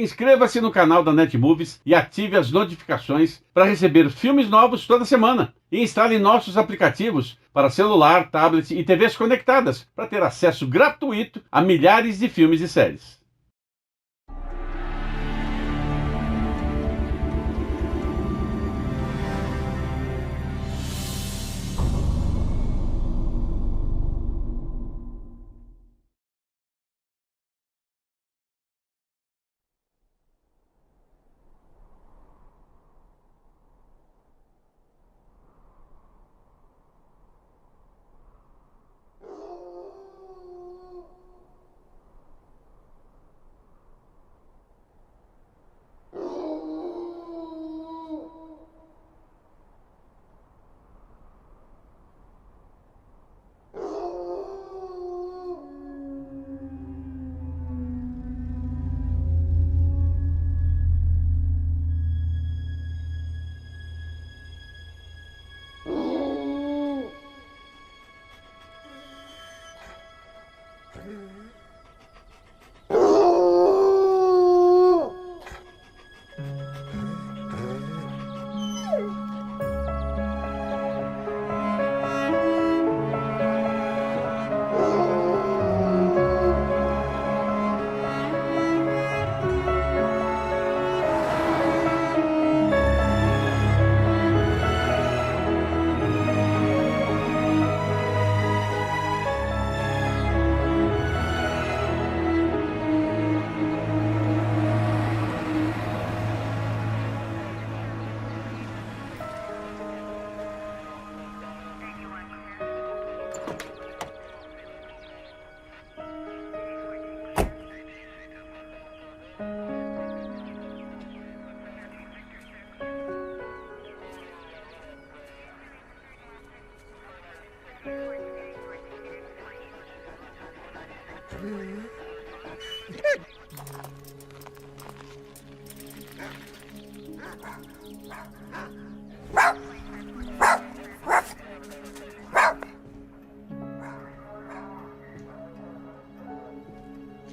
Inscreva-se no canal da Netmovies e ative as notificações para receber filmes novos toda semana. E instale nossos aplicativos para celular, tablet e TVs conectadas para ter acesso gratuito a milhares de filmes e séries.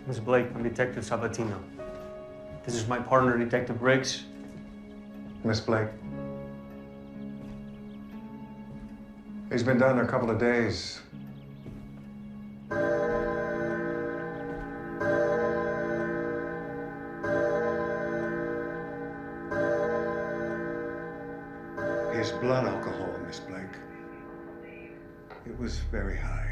Miss Blake, I'm Detective Sabatino. This is my partner, Detective Briggs. Miss Blake. He's been down there a couple of days. His blood alcohol, Miss Blake. It was very high.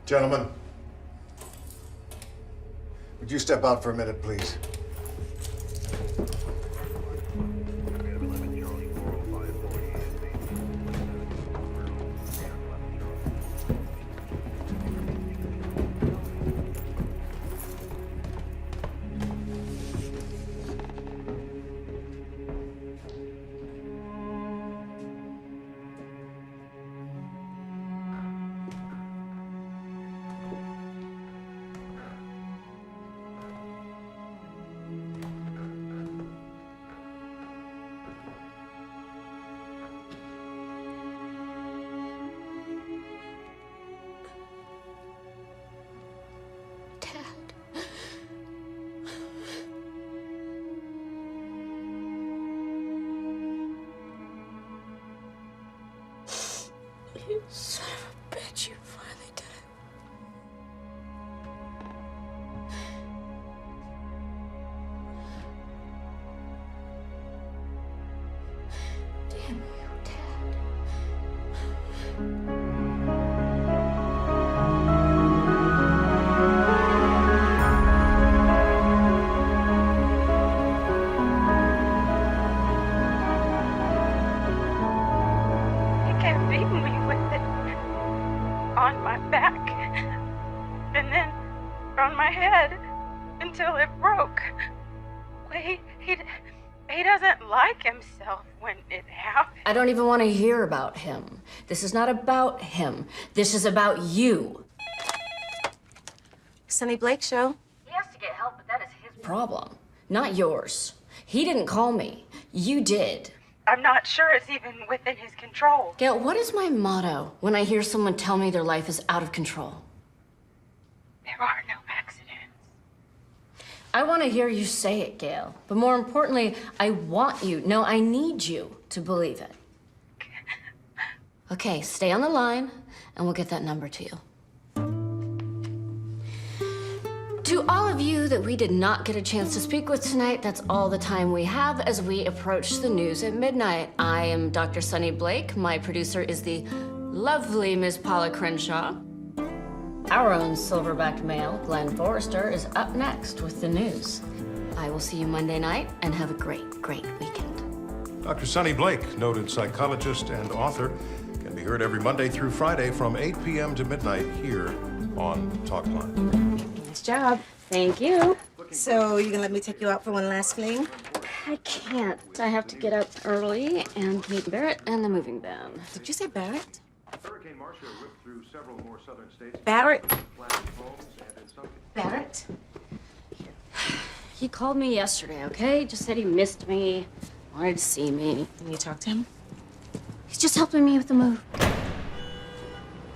Gentlemen, would you step out for a minute, please? You son of a bitch, you finally did it. Damn you, Dad. You kept beating me with it on my back and then on my head until it broke. Well, he doesn't like himself when it happens. I don't even want to hear about him. This is not about him. This is about you. Sonny Blake show. He has to get help, but that is his problem, not yours. He didn't call me. You did. I'm not sure it's even within his control. Gail, what is my motto when I hear someone tell me their life is out of control? There are no accidents. I want to hear you say it, Gail. But more importantly, I want you, no, I need you to believe it. Okay, stay on the line, and we'll get that number to you. To all of you that we did not get a chance to speak with tonight, that's all the time we have as we approach the news at midnight. I am Dr. Sonny Blake. My producer is the lovely Miss Paula Crenshaw. Our own silverbacked male, Glenn Forrester, is up next with the news. I will see you Monday night, and have a great, great weekend. Dr. Sonny Blake, noted psychologist and author, can be heard every Monday through Friday from 8 p.m. to midnight here on Talkline. Nice job. Thank you. So, you gonna let me take you out for one last fling? I can't. I have to get up early and meet Barrett and the moving van. Did you say Barrett? Hurricane Marcia ripped through several more southern states. Barrett? Flashing homes and in some Barrett? He called me yesterday, okay? Just said he missed me, wanted to see me. Can you talk to him? He's just helping me with the move.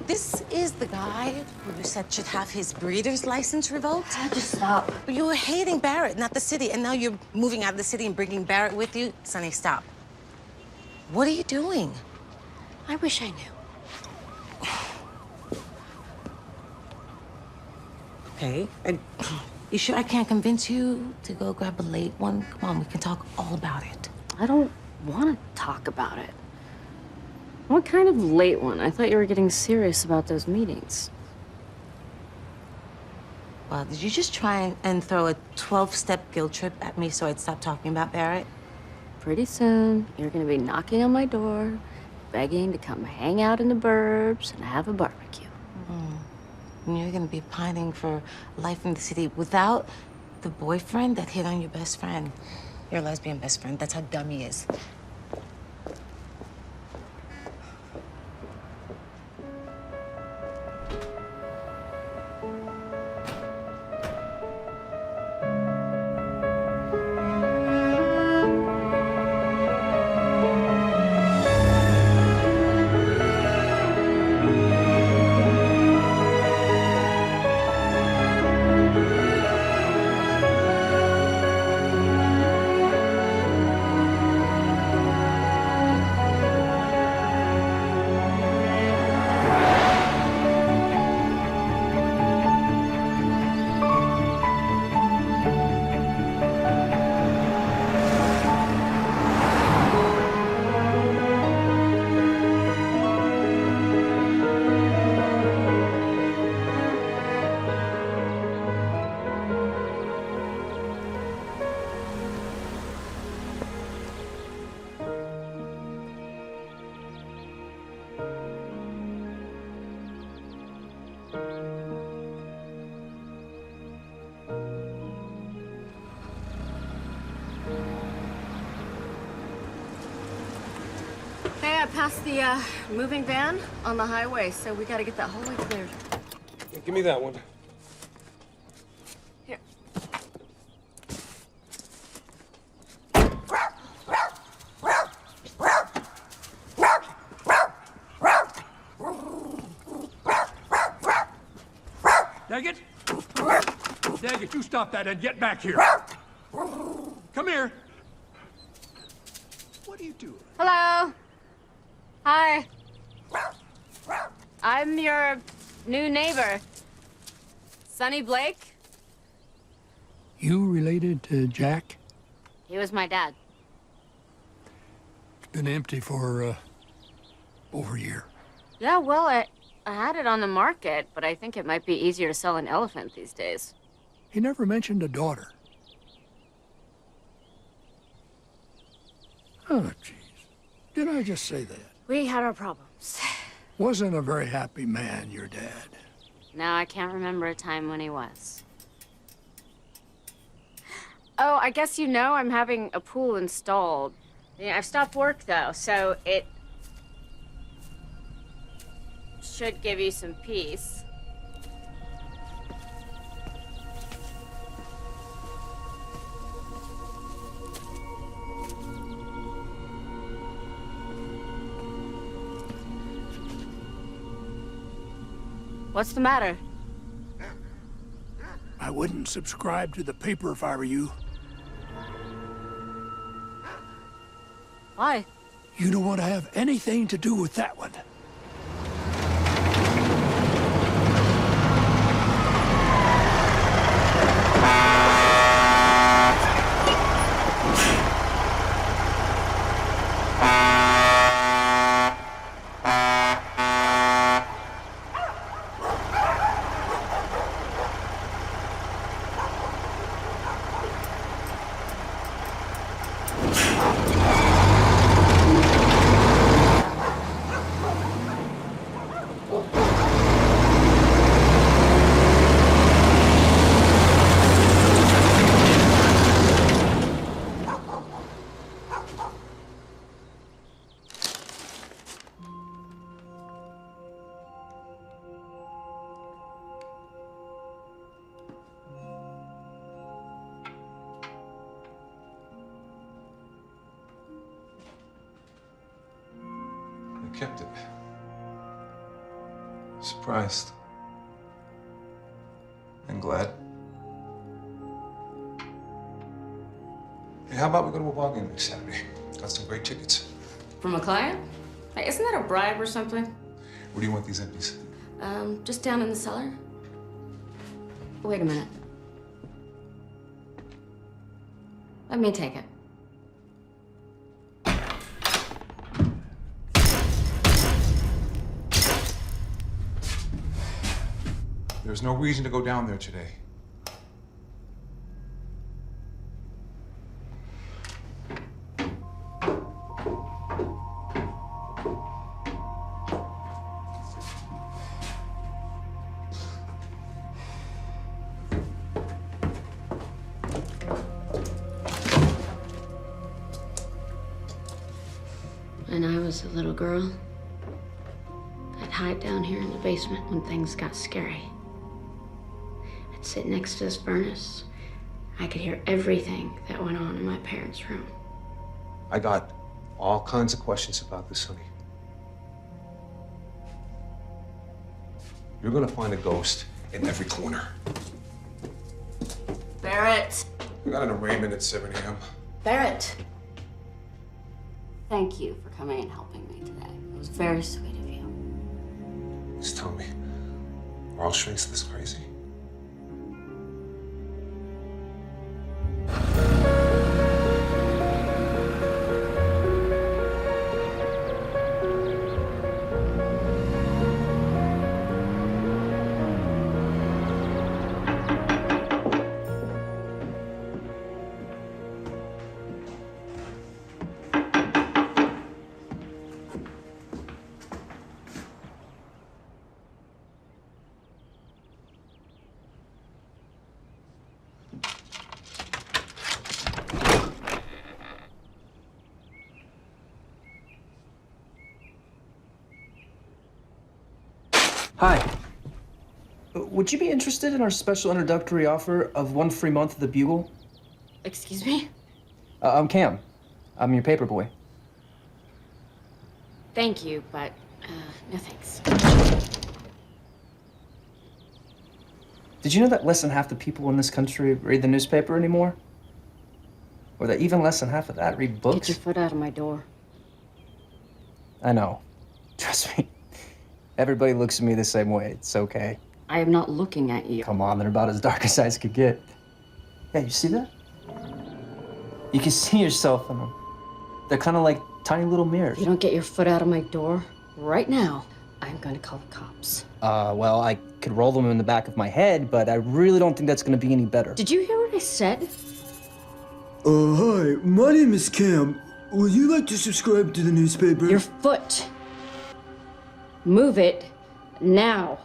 This is the guy who you said should have his breeder's license revoked? Just stop. But you were hating Barrett, not the city, and now you're moving out of the city and bringing Barrett with you? Sonny, stop. What are you doing? I wish I knew. Okay. You sure I can't convince you to go grab a late one? Come on, we can talk all about it. I don't want to talk about it. What kind of late one? I thought you were getting serious about those meetings. Well, did you just try and throw a 12-step guilt trip at me so I'd stop talking about Barrett? Pretty soon, you're gonna be knocking on my door, begging to come hang out in the burbs and have a barbecue. And you're gonna be pining for life in the city without the boyfriend that hit on your best friend. Your lesbian best friend. That's how dumb he is. Hey, I passed the moving van on the highway, so we gotta get that hallway cleared. Give me that one. Here. Daggett? Daggett, you stop that and get back here. Come here. What are you doing? Hello. Hi. I'm your new neighbor. Sonny Blake? You related to Jack? He was my dad. It's been empty for over a year. Yeah, well, I had it on the market, but I think it might be easier to sell an elephant these days. He never mentioned a daughter. Oh, jeez. Did I just say that? We had our problems. Wasn't a very happy man, your dad. Now I can't remember a time when he was. Oh, I guess you know I'm having a pool installed. Yeah, I've stopped work, though, so it should give you some peace. What's the matter? I wouldn't subscribe to the paper if I were you. Why? You don't want to have anything to do with that one. I kept it. Surprised. And glad. Hey, how about we go to a ball game next Saturday? Got some great tickets. From a client? Hey, isn't that a bribe or something? Where do you want these empties? Just down in the cellar. Wait a minute. Let me take it. There's no reason to go down there today. When I was a little girl, I'd hide down here in the basement when things got scary. I'd sit next to this furnace. I could hear everything that went on in my parents' room. I got all kinds of questions about this, Sonny. You're gonna find a ghost in every corner. Barrett! We got an arraignment at 7 a.m. Barrett! Thank you for coming and helping me today. It was very sweet of you. Just tell me, are all shrinks this crazy? Hi. Would you be interested in our special introductory offer of 1 free month of the Bugle? Excuse me? I'm Cam. I'm your paper boy. Thank you, but, no thanks. Did you know that less than half the people in this country read the newspaper anymore? Or that even less than half of that read books? Get your foot out of my door. I know. Trust me. Everybody looks at me the same way. It's okay. I am not looking at you. Come on, they're about as dark as eyes could get. Yeah, you see that? You can see yourself in them. They're kind of like tiny little mirrors. If you don't get your foot out of my door right now, I'm going to call the cops. Well, I could roll them in the back of my head, but I really don't think that's going to be any better. Did you hear what I said? Hi, my name is Cam. Would you like to subscribe to the newspaper? Your foot. Move it now.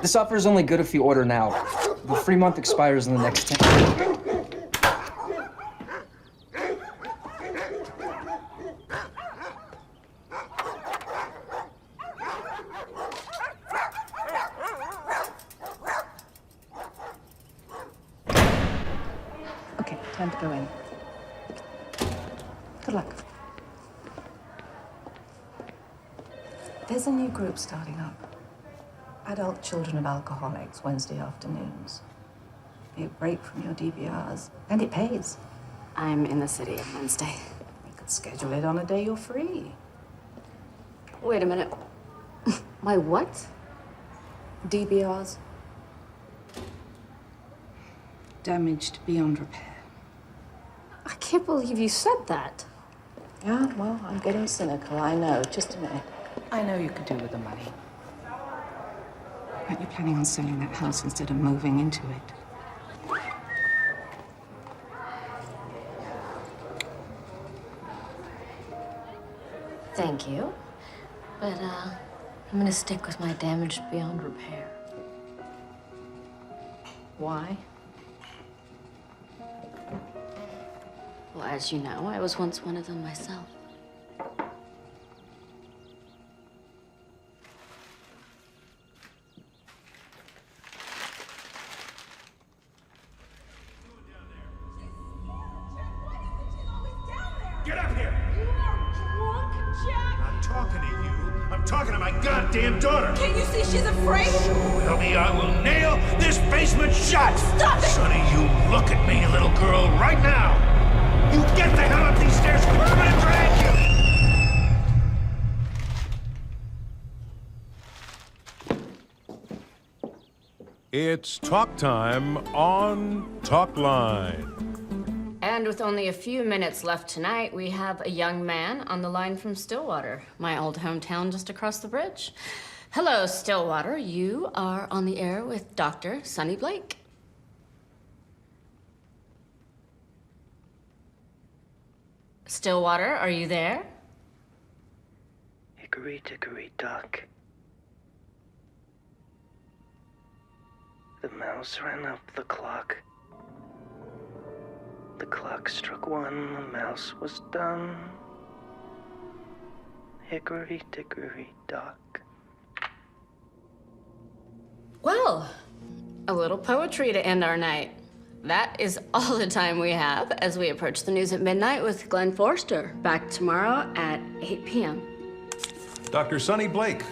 This offer is only good if you order now. The free month expires in the next 10. Time to go in. Good luck. There's a new group starting up. Adult Children of Alcoholics, Wednesday afternoons. Be a break from your DVRs. And it pays. I'm in the city on Wednesday. You could schedule it on a day you're free. Wait a minute. My what? DVRs. Damaged beyond repair. I can't believe you said that. Yeah, well, I'm getting cynical, I know. Just a minute. I know you could do with the money. Aren't you planning on selling that house instead of moving into it? Thank you. But, I'm gonna stick with my damaged beyond repair. Why? Well, as you know, I was once one of them myself. Get up here! You are drunk, Jack! I'm talking to you. I'm talking to my goddamn daughter. Can't you see she's afraid? So help me, I will nail this basement shut. Stop it! Sonny, you look at me, little girl, right now. You get the hell up these stairs. I'm gonna drag you. It's talk time on Talkline. And with only a few minutes left tonight, we have a young man on the line from Stillwater, my old hometown just across the bridge. Hello, Stillwater. You are on the air with Dr. Sonny Blake. Stillwater, are you there? Hickory dickory dock. The mouse ran up the clock. The clock struck 1, the mouse was done. Hickory dickory dock. Well, a little poetry to end our night. That is all the time we have as we approach the news at midnight with Glenn Forster. Back tomorrow at 8 p.m. Dr. Sonny Blake.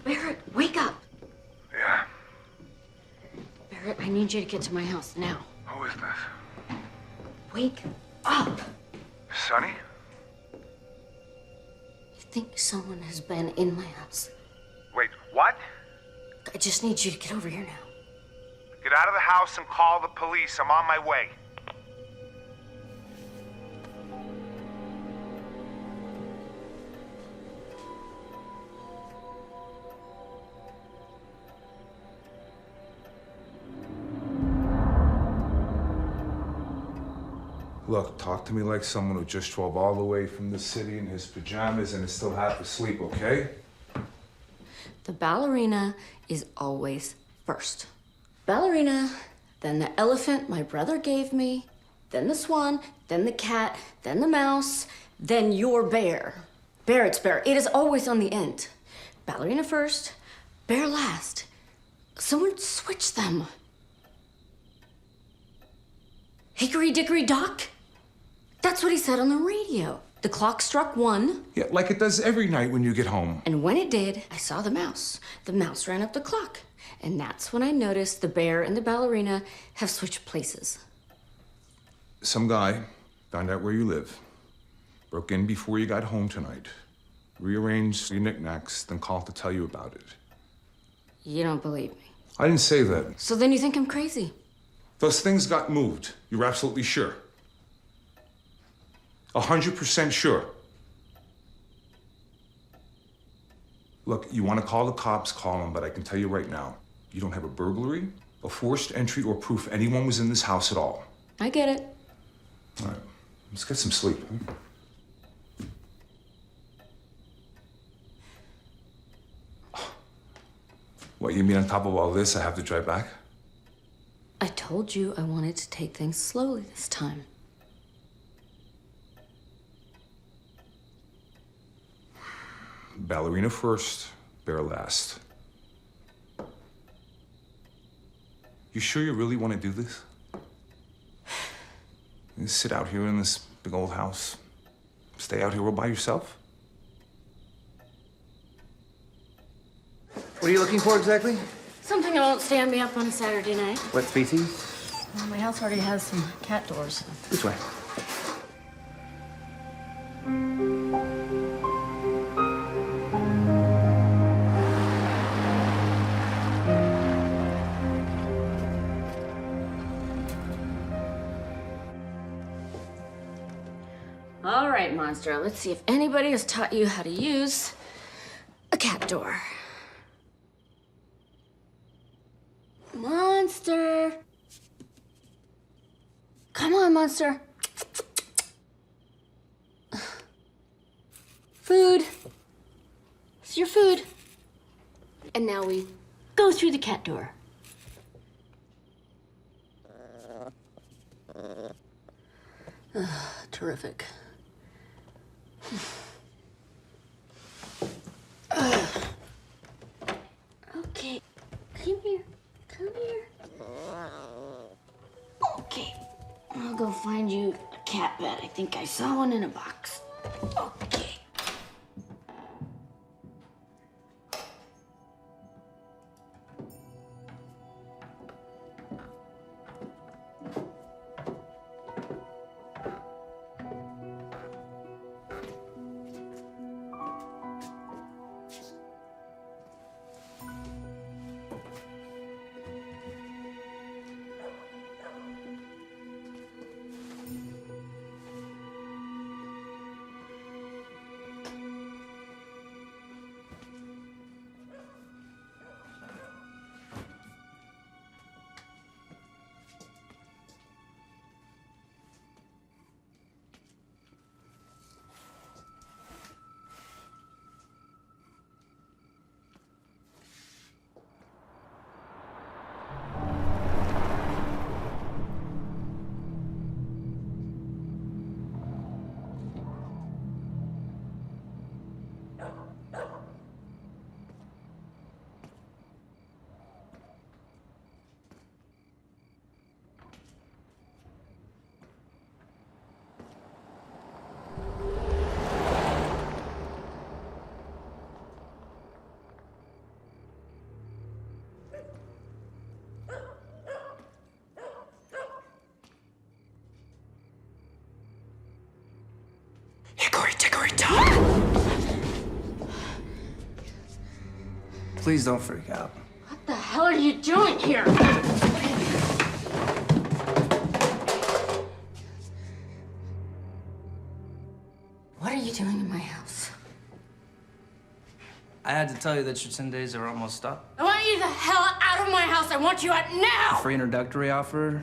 Barrett, wake up! Yeah. Barrett, I need you to get to my house now. Who is this? Wake up! Sonny? I think someone has been in my house. Wait, what? I just need you to get over here now. Get out of the house and call the police. I'm on my way. Look, talk to me like someone who just drove all the way from the city in his pajamas and is still half asleep, okay? The ballerina is always first. Ballerina, then the elephant my brother gave me, then the swan, then the cat, then the mouse, then your bear. Barrett's bear. It is always on the end. Ballerina first, bear last. Someone switch them. Hickory dickory dock? That's what he said on the radio. The clock struck 1. Yeah, like it does every night when you get home. And when it did, I saw the mouse. The mouse ran up the clock. And that's when I noticed the bear and the ballerina have switched places. Some guy found out where you live, broke in before you got home tonight, rearranged your knickknacks, then called to tell you about it. You don't believe me. I didn't say that. So then you think I'm crazy? Those things got moved. You're absolutely sure? 100% sure? Look, you want to call the cops, call them, but I can tell you right now, you don't have a burglary, a forced entry, or proof anyone was in this house at all. I get it. All right, let's get some sleep. What, you mean on top of all this, I have to drive back? I told you I wanted to take things slowly this time. Ballerina first, bear last. You sure you really want to do this? You sit out here in this big old house, stay out here all by yourself? What are you looking for exactly? Something that won't stand me up on a Saturday night. What species? Well, my house already has some cat doors. Which way? All right, monster. Let's see if anybody has taught you how to use a cat door. Monster. Come on, monster. Food. It's your food. And now we go through the cat door. Terrific. Okay, come here. Come here. Okay, I'll go find you a cat bed. I think I saw one in a box. Okay. Please don't freak out. What the hell are you doing here? What are you doing in my house? I had to tell you that your 10 days are almost up. I want you the hell out of my house. I want you out now. The free introductory offer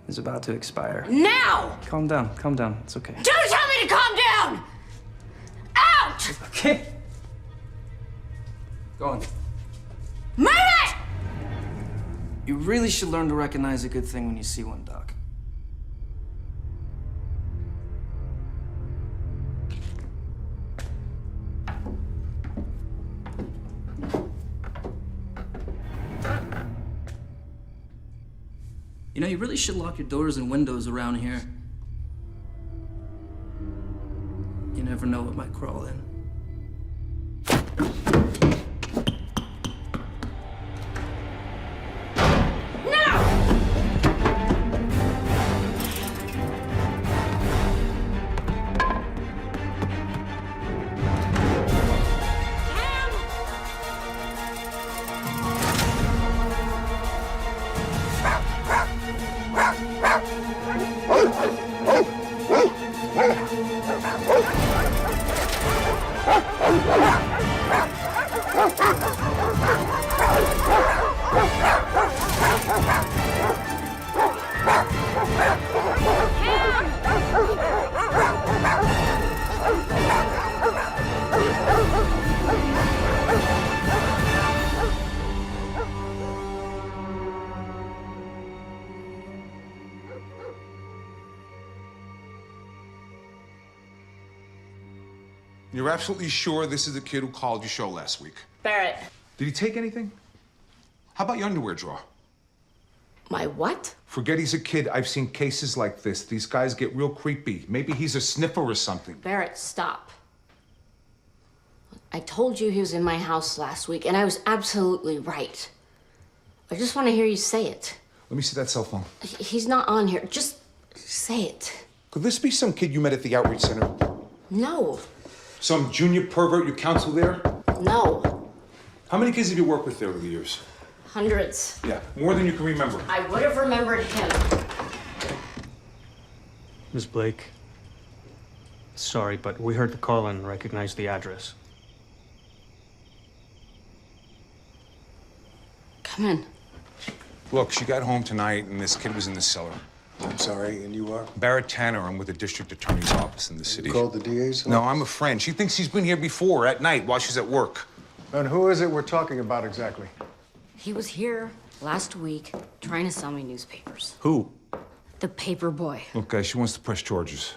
is about to expire. Now! Calm down, calm down. It's okay. Don't tell me to calm down! Out! Okay. Go on. Move it! You really should learn to recognize a good thing when you see one, Doc. You know, you really should lock your doors and windows around here. never know what might crawl in. You're absolutely sure this is the kid who called your show last week? Barrett. Did he take anything? How about your underwear drawer? My what? Forget he's a kid. I've seen cases like this. These guys get real creepy. Maybe he's a sniffer or something. Barrett, stop. I told you he was in my house last week, and I was absolutely right. I just want to hear you say it. Let me see that cell phone. He's not on here. Just say it. Could this be some kid you met at the outreach center? No. Some junior pervert you counsel there? No. How many kids have you worked with there over the years? Hundreds. Yeah, more than you can remember. I would have remembered him. Miss Blake, sorry, but we heard the call and recognized the address. Come in. Look, she got home tonight and this kid was in the cellar. I'm sorry, and you are? Barrett Tanner. I'm with the district attorney's office in the city. You called the DA's office? No, I'm a friend. She thinks he's been here before at night while she's at work. And who is it we're talking about exactly? He was here last week trying to sell me newspapers. Who? The paper boy. Look, guys, she wants to press charges.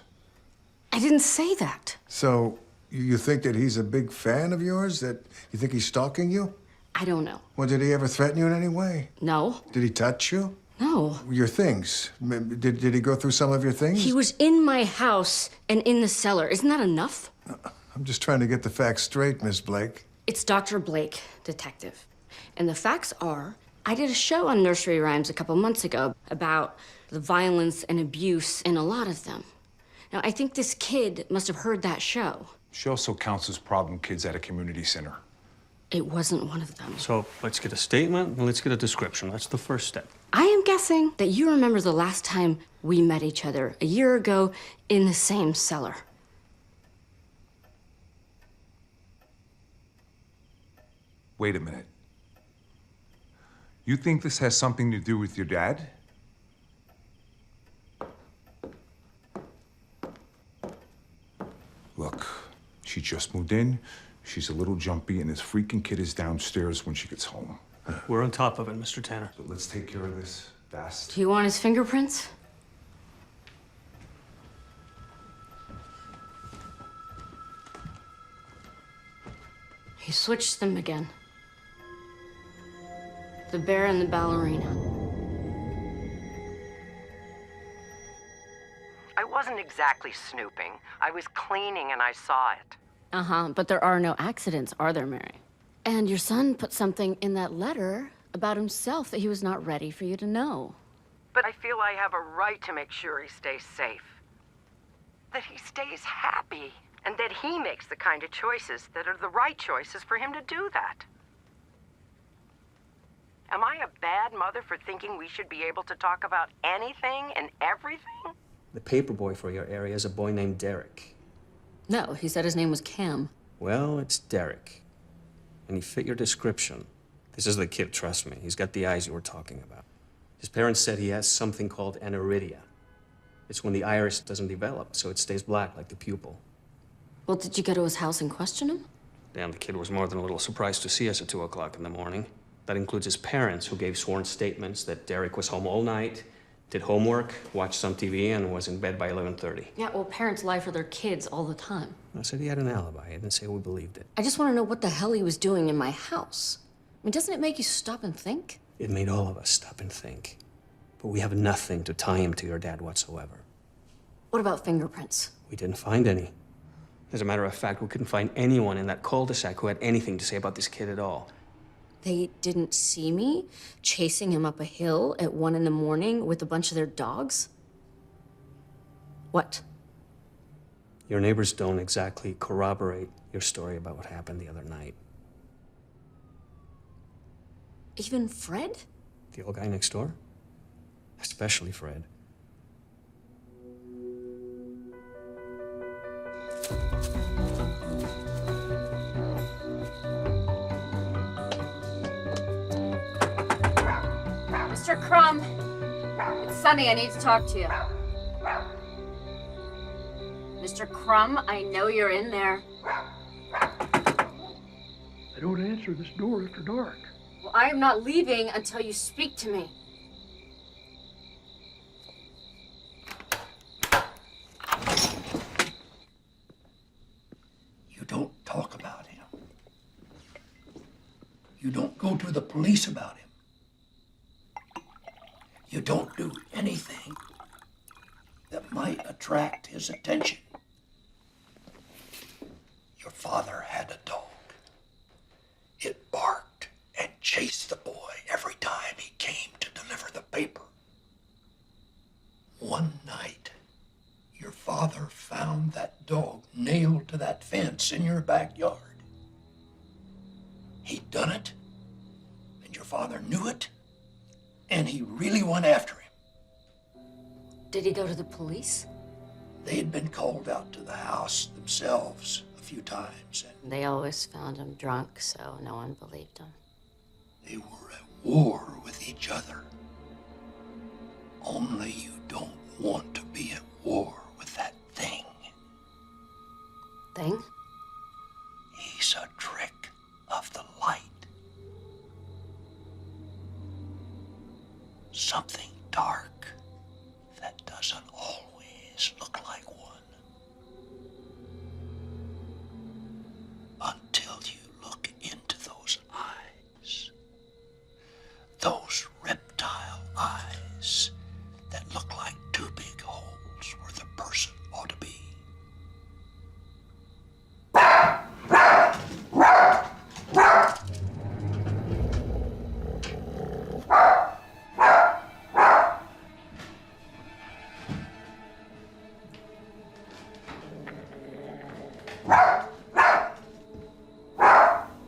I didn't say that. So, you think that he's a big fan of yours? That you think he's stalking you? I don't know. Well, did he ever threaten you in any way? No. Did he touch you? No. Your things. Did he go through some of your things? He was in my house and in the cellar. Isn't that enough? I'm just trying to get the facts straight, Miss Blake. It's Dr. Blake, detective. And the facts are, I did a show on nursery rhymes a couple months ago about the violence and abuse in a lot of them. Now, I think this kid must have heard that show. She also counsels problem kids at a community center. It wasn't one of them. So let's get a statement and let's get a description. That's the first step. I am guessing that you remember the last time we met each other a year ago in the same cellar. Wait a minute. You think this has something to do with your dad? Look, she just moved in. She's a little jumpy, and this freaking kid is downstairs when she gets home. We're on top of it, Mr. Tanner. So let's take care of this fast. Do you want his fingerprints? He switched them again. The bear and the ballerina. I wasn't exactly snooping. I was cleaning and I saw it. Uh-huh, but there are no accidents, are there, Mary? And your son put something in that letter about himself that he was not ready for you to know. But I feel I have a right to make sure he stays safe. That he stays happy. And that he makes the kind of choices that are the right choices for him to do that. Am I a bad mother for thinking we should be able to talk about anything and everything? The paper boy for your area is a boy named Derek. No, he said his name was Cam. Well, it's Derek. And he fit your description. This is the kid, trust me. He's got the eyes you were talking about. His parents said he has something called aniridia. It's when the iris doesn't develop, so it stays black like the pupil. Well, did you go to his house and question him? Damn, the kid was more than a little surprised to see us at 2 o'clock in the morning. That includes his parents, who gave sworn statements that Derek was home all night, did homework, watched some TV, and was in bed by 11:30. Yeah, well, parents lie for their kids all the time. I said he had an alibi. I didn't say we believed it. I just want to know what the hell he was doing in my house. I mean, doesn't it make you stop and think? It made all of us stop and think. But we have nothing to tie him to your dad whatsoever. What about fingerprints? We didn't find any. As a matter of fact, we couldn't find anyone in that cul-de-sac who had anything to say about this kid at all. They didn't see me chasing him up a hill at 1 in the morning with a bunch of their dogs? What? Your neighbors don't exactly corroborate your story about what happened the other night. Even Fred? The old guy next door? Especially Fred. Mr. Crumb, it's Sonny. I need to talk to you. Mr. Crumb, I know you're in there. I don't answer this door after dark. Well, I am not leaving until you speak to me. You don't talk about him. You don't go to the police about him. You don't do anything that might attract his attention. Your father had a dog. It barked and chased the boy every time he came to deliver the paper. One night, your father found that dog nailed to that fence in your backyard. He'd done it, and your father knew it, and he really went after him. Did he go to the police? They had been called out to the house themselves a few times. And They always found him drunk, so no one believed him. they were at war with each other. Only you don't want to be at war with that thing. Thing? He's a trick of the light. Something dark that doesn't always look like one. Until you look into those eyes. Those reptile eyes that look like two big holes where the person ought to be.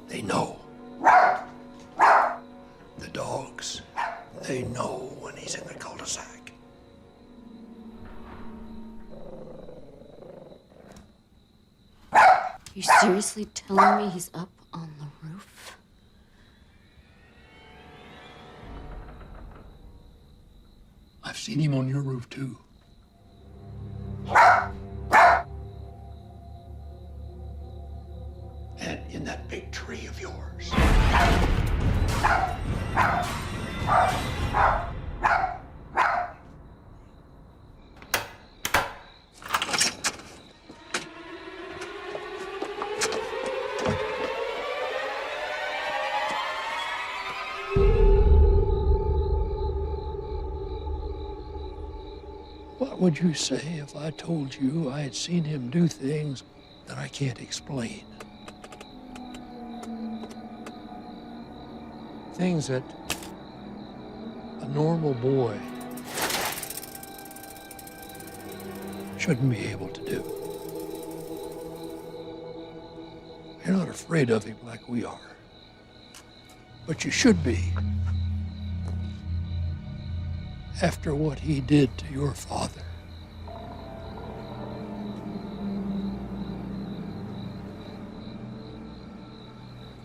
They know. The dogs, they know when he's in the cul-de-sac. You seriously telling me he's up on the roof? I've seen him on your roof, too. And in that big tree of yours. What would you say if I told you I had seen him do things that I can't explain? Things that a normal boy shouldn't be able to do. You're not afraid of him like we are, but you should be. After what he did to your father.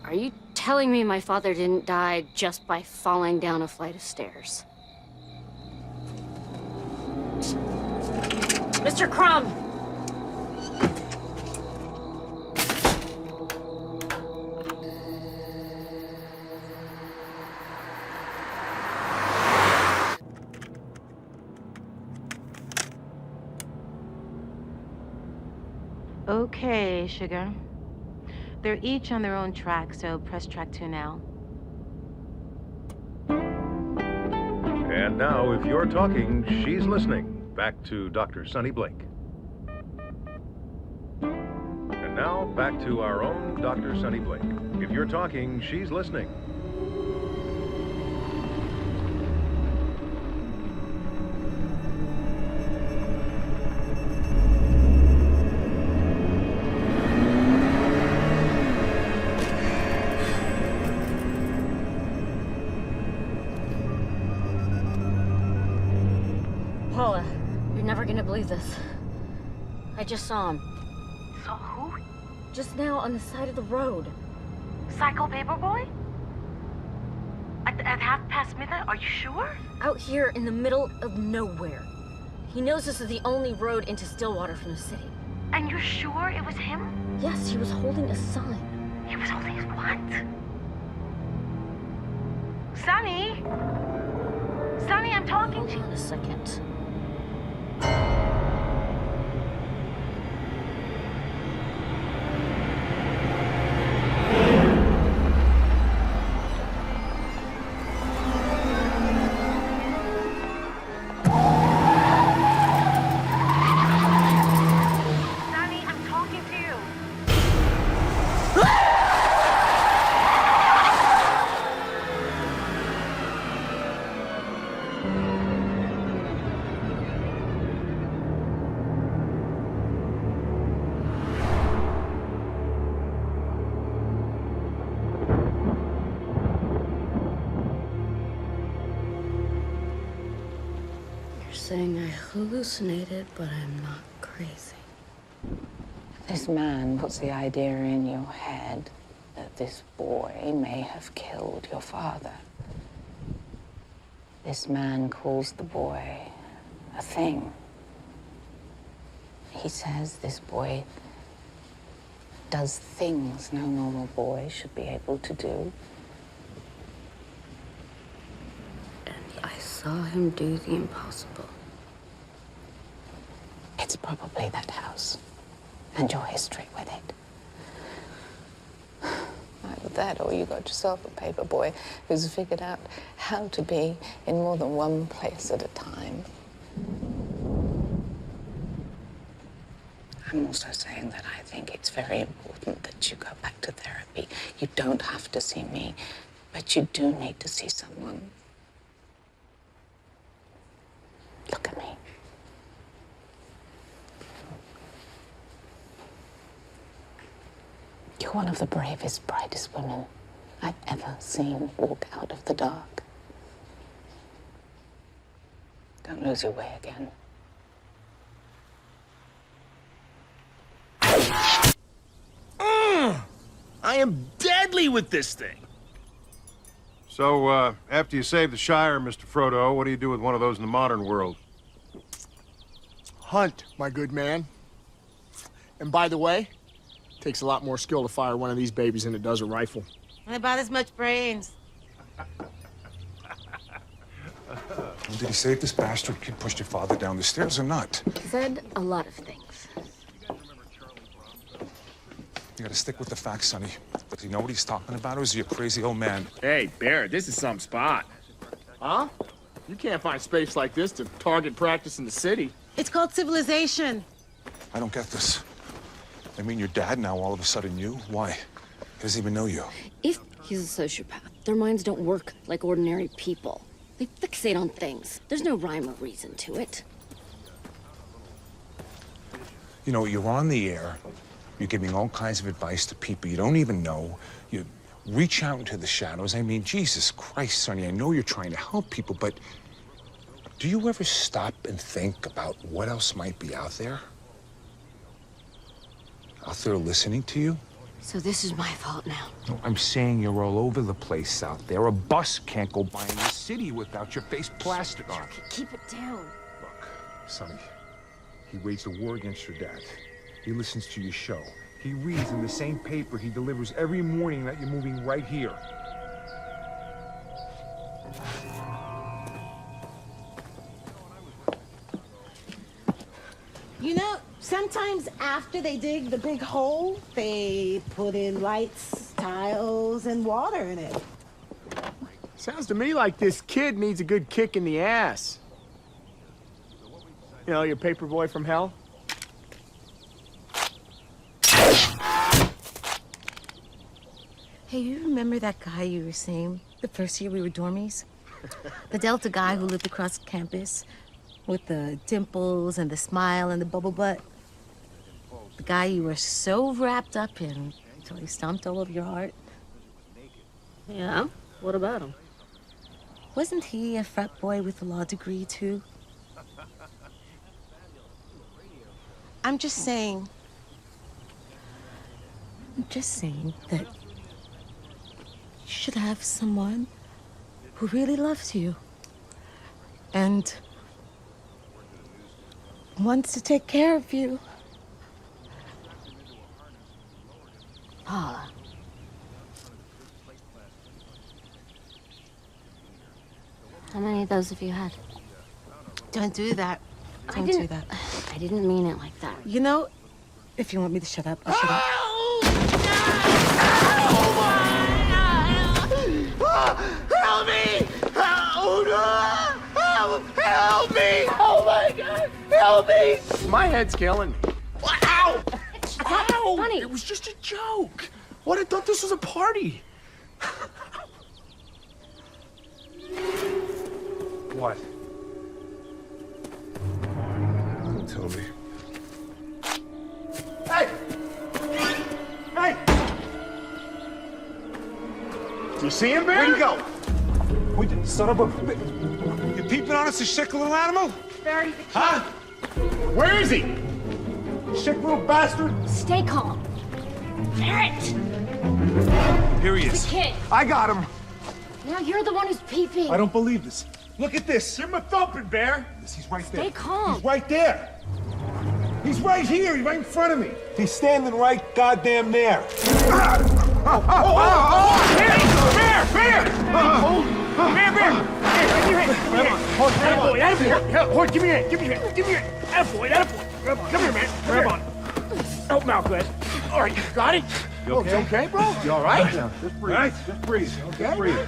Are you telling me my father didn't die just by falling down a flight of stairs? Mr. Crumb! Okay, sugar. They're each on their own track, so press track 2 now. And now, if you're talking, she's listening. Back to Dr. Sonny Blake. And now, back to our own Dr. Sonny Blake. If you're talking, she's listening. Paula, you're never gonna believe this. I just saw him. Saw who? Just now on the side of the road. Psycho Paperboy? At midnight? Are you sure? Out here in the middle of nowhere. He knows this is the only road into Stillwater from the city. And you're sure it was him? Yes, he was holding a sign. He was holding what? Sonny? Sonny, I'm talking to you. Hold on a second. Sonny, I'm talking to you. You're saying I hallucinated, but I'm not crazy. This man puts the idea in your head that this boy may have killed your father. This man calls the boy a thing. He says this boy does things no normal boy should be able to do. I saw him do the impossible. It's probably that house and your history with it. Either that or you got yourself a paper boy who's figured out how to be in more than one place at a time. I'm also saying that I think it's very important that you go back to therapy. You don't have to see me, but you do need to see someone. Look at me. You're one of the bravest, brightest women I've ever seen walk out of the dark. Don't lose your way again. I am deadly with this thing. So, after you save the Shire, Mr. Frodo, what do you do with one of those in the modern world? Hunt, my good man. And by the way, it takes a lot more skill to fire one of these babies than it does a rifle. And about as much brains. Did he say if this bastard kid pushed your father down the stairs or not? He said a lot of things. You gotta stick with the facts, Sonny. Does he know what he's talking about, or is he a crazy old man? Hey, Bear, this is some spot. Huh? You can't find space like this to target practice in the city. It's called civilization. I don't get this. I mean, your dad now all of a sudden you? Why? He doesn't even know you. If he's a sociopath, their minds don't work like ordinary people. They fixate on things. There's no rhyme or reason to it. You know, you're on the air. You're giving all kinds of advice to people you don't even know. You reach out into the shadows. I mean, Jesus Christ, Sonny, I know you're trying to help people, but do you ever stop and think about what else might be out there? Out there listening to you? So this is my fault now. No, I'm saying you're all over the place out there. A bus can't go by in the city without your face plastered on. Keep it down. Look, Sonny, he waged a war against your dad. He listens to your show. He reads in the same paper he delivers every morning that you're moving right here. You know, sometimes after they dig the big hole, they put in lights, tiles, and water in it. Sounds to me like this kid needs a good kick in the ass. You know, your paper boy from hell? Hey, you remember that guy you were seeing the first year we were dormies? The Delta guy who lived across campus with the dimples and the smile and the bubble butt? The guy you were so wrapped up in until he stomped all over your heart? Yeah? What about him? Wasn't he a frat boy with a law degree, too? I'm just saying that you should have someone who really loves you and wants to take care of you. Paula. How many of those have you had? Don't do that. Don't do that. I didn't mean it like that. You know, if you want me to shut up, I'll shut up. Help me! Help me! Oh my God! Help me! My head's killing me. Ow! Ow! Funny. It was just a joke. What? I thought this was a party. What? Don't tell me. Hey! Hey! Do you see him, Bear? Where'd he go? Wait, son of a... You peeping on us, you sick little animal? Barry, Huh? Where is he? Sick little bastard. stay calm. Barrett! Here he The is. kid. I got him. Now you're the one who's peeping. I don't believe this. Look at this. Give him a thumping, Bear. He's right there. Stay calm. He's right there. He's right here. He's right in front of me. He's standing right goddamn there. Bear! Bear! Bear! Bear! Hold, give me your hand. Give me your hand. Give me your hand. Attaboy, attaboy. Grab on. Come here, man. Grab on. Help him out, Glenn. All right, you got it? You okay? You okay, bro? You all right? Just breathe. All right? Just breathe. Okay. Just breathe.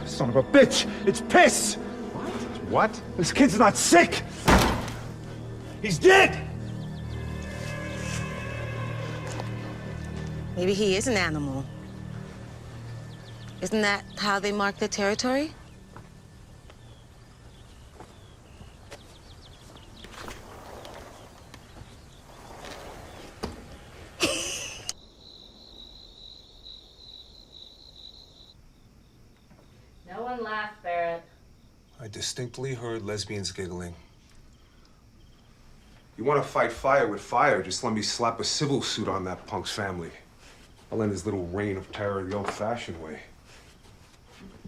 Son of a bitch! It's piss! What? This kid's not sick! He's dead! Maybe he is an animal. Isn't that how they mark their territory? No one laughed, Barrett. I distinctly heard lesbians giggling. You want to fight fire with fire, just let me slap a civil suit on that punk's family. I'll end his little reign of terror the old-fashioned way.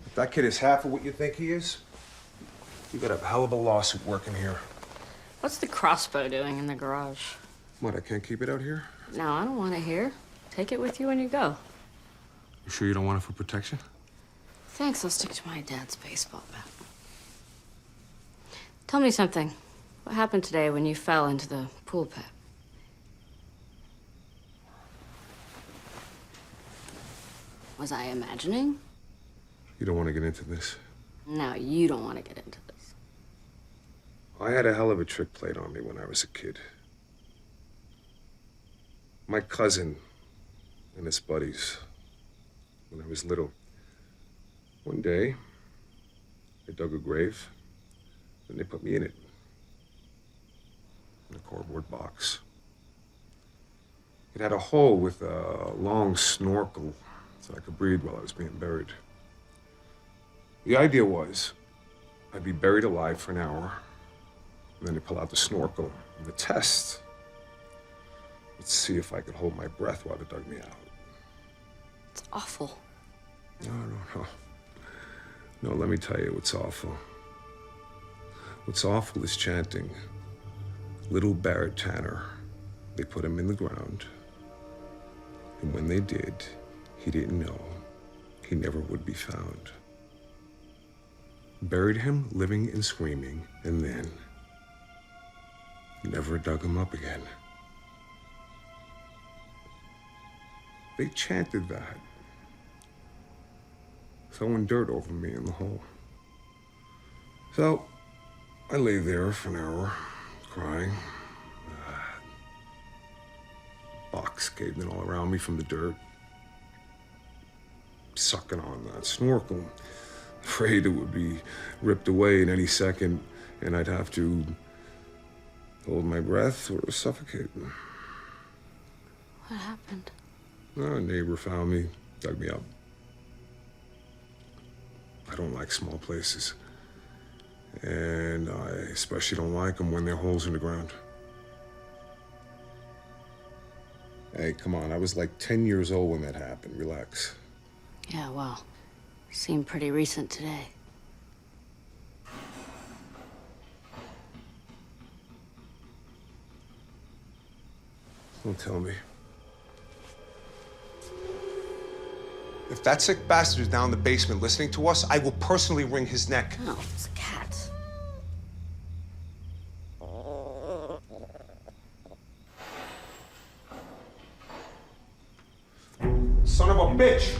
If that kid is half of what you think he is, you got a hell of a lawsuit working here. What's the crossbow doing in the garage? What, I can't keep it out here? No, I don't want to hear. Take it with you when you go. You sure you don't want it for protection? Thanks, I'll stick to my dad's baseball bat. Tell me something. What happened today when you fell into the pool pit? Was I imagining? You don't want to get into this. No, you don't want to get into this. I had a hell of a trick played on me when I was a kid. My cousin and his buddies, when I was little, one day, they dug a grave, and they put me in it. In a cardboard box. It had a hole with a long snorkel so I could breathe while I was being buried. The idea was I'd be buried alive for an hour, and then they'd pull out the snorkel. And the test, let's see if I could hold my breath while they dug me out. It's awful. No. No, let me tell you what's awful. What's awful is chanting. Little Barrett Tanner. They put him in the ground. And when they did, he didn't know. He never would be found. Buried him living and screaming, and then never dug him up again. They chanted that, throwing dirt over me in the hole. So I lay there for an hour, crying. Rocks caved in all around me from the dirt. Sucking on that snorkel. Afraid it would be ripped away in any second, and I'd have to hold my breath or suffocate. What happened? A neighbor found me, dug me up. I don't like small places. And I especially don't like them when they're holes in the ground. Hey, come on, I was like 10 years old when that happened. Relax. Yeah, well, seemed pretty recent today. Don't tell me. If that sick bastard is down in the basement listening to us, I will personally wring his neck. Oh, it's a cat. Son of a bitch!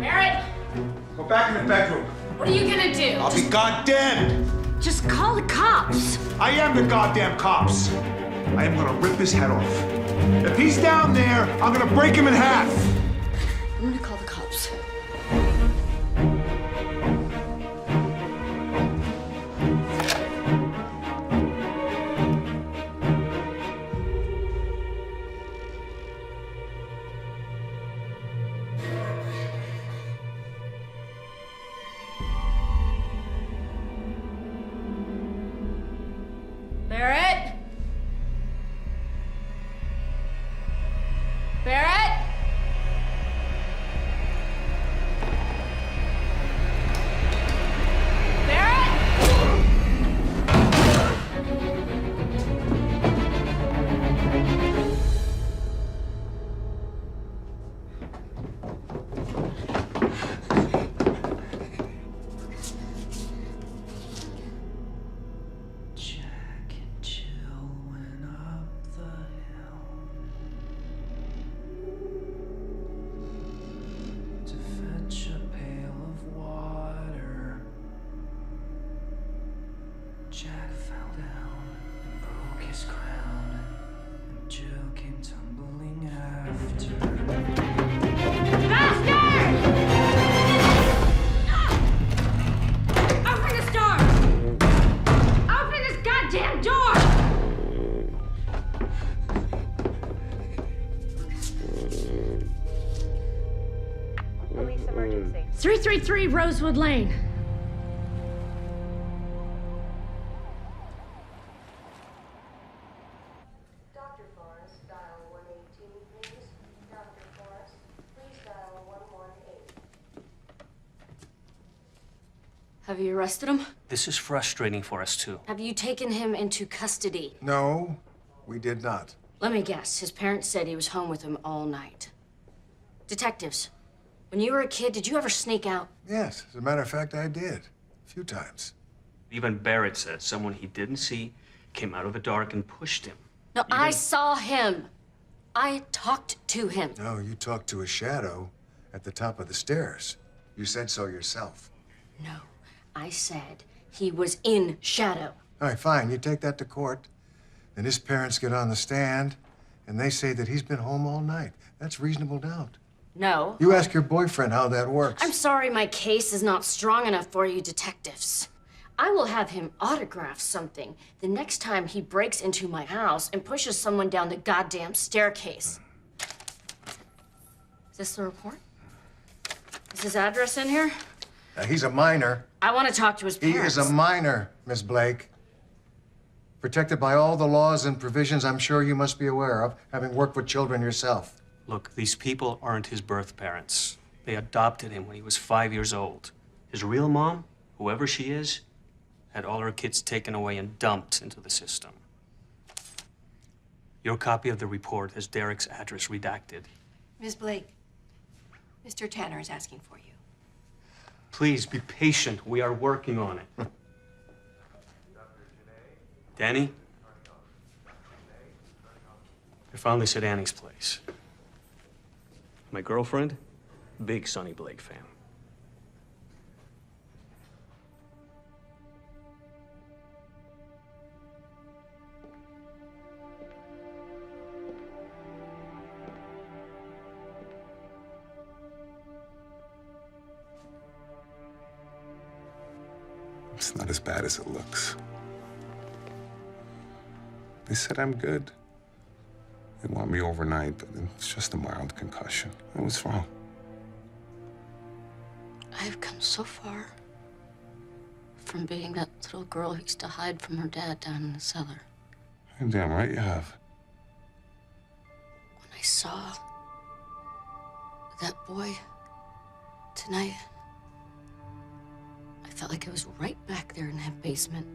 Barrett! Go back in the bedroom. What are you gonna do? I'll be goddamned! Just call the cops. I am the goddamn cops. I am gonna rip his head off. If he's down there, I'm gonna break him in half. I'm gonna call the cops. Barrett? Barrett? Jack fell down and broke his crown, and Jill came tumbling after. Bastard! Open this door! Open this goddamn door! Police emergency. 333 Rosewood Lane. Have you arrested him? This is frustrating for us, too. Have you taken him into custody? No, we did not. Let me guess. His parents said he was home with him all night. Detectives, when you were a kid, did you ever sneak out? Yes, as a matter of fact, I did. A few times. Even Barrett said someone he didn't see came out of the dark and pushed him. No, I saw him. I talked to him. No, you talked to a shadow at the top of the stairs. You said so yourself. No, I said he was in shadow. All right, fine. You take that to court. Then his parents get on the stand, and they say that he's been home all night. That's reasonable doubt. No. You ask your boyfriend how that works. I'm sorry my case is not strong enough for you detectives. I will have him autograph something the next time he breaks into my house and pushes someone down the goddamn staircase. Is this the report? Is his address in here? He's a minor. I want to talk to his parents. He is a minor, Miss Blake. Protected by all the laws and provisions I'm sure you must be aware of, having worked with children yourself. Look, these people aren't his birth parents. They adopted him when he was 5 years old. His real mom, whoever she is, had all her kids taken away and dumped into the system. Your copy of the report has Derek's address redacted. Ms. Blake, Mr. Tanner is asking for you. Please be patient. We are working on it. Danny? I found this at Annie's place. My girlfriend, big Sonny Blake fan. It's not as bad as it looks. They said I'm good. They want me overnight, but it's just a mild concussion. What's wrong? I've come so far from being that little girl who used to hide from her dad down in the cellar. You're damn right you have. When I saw that boy tonight, I felt like I was right back there in that basement,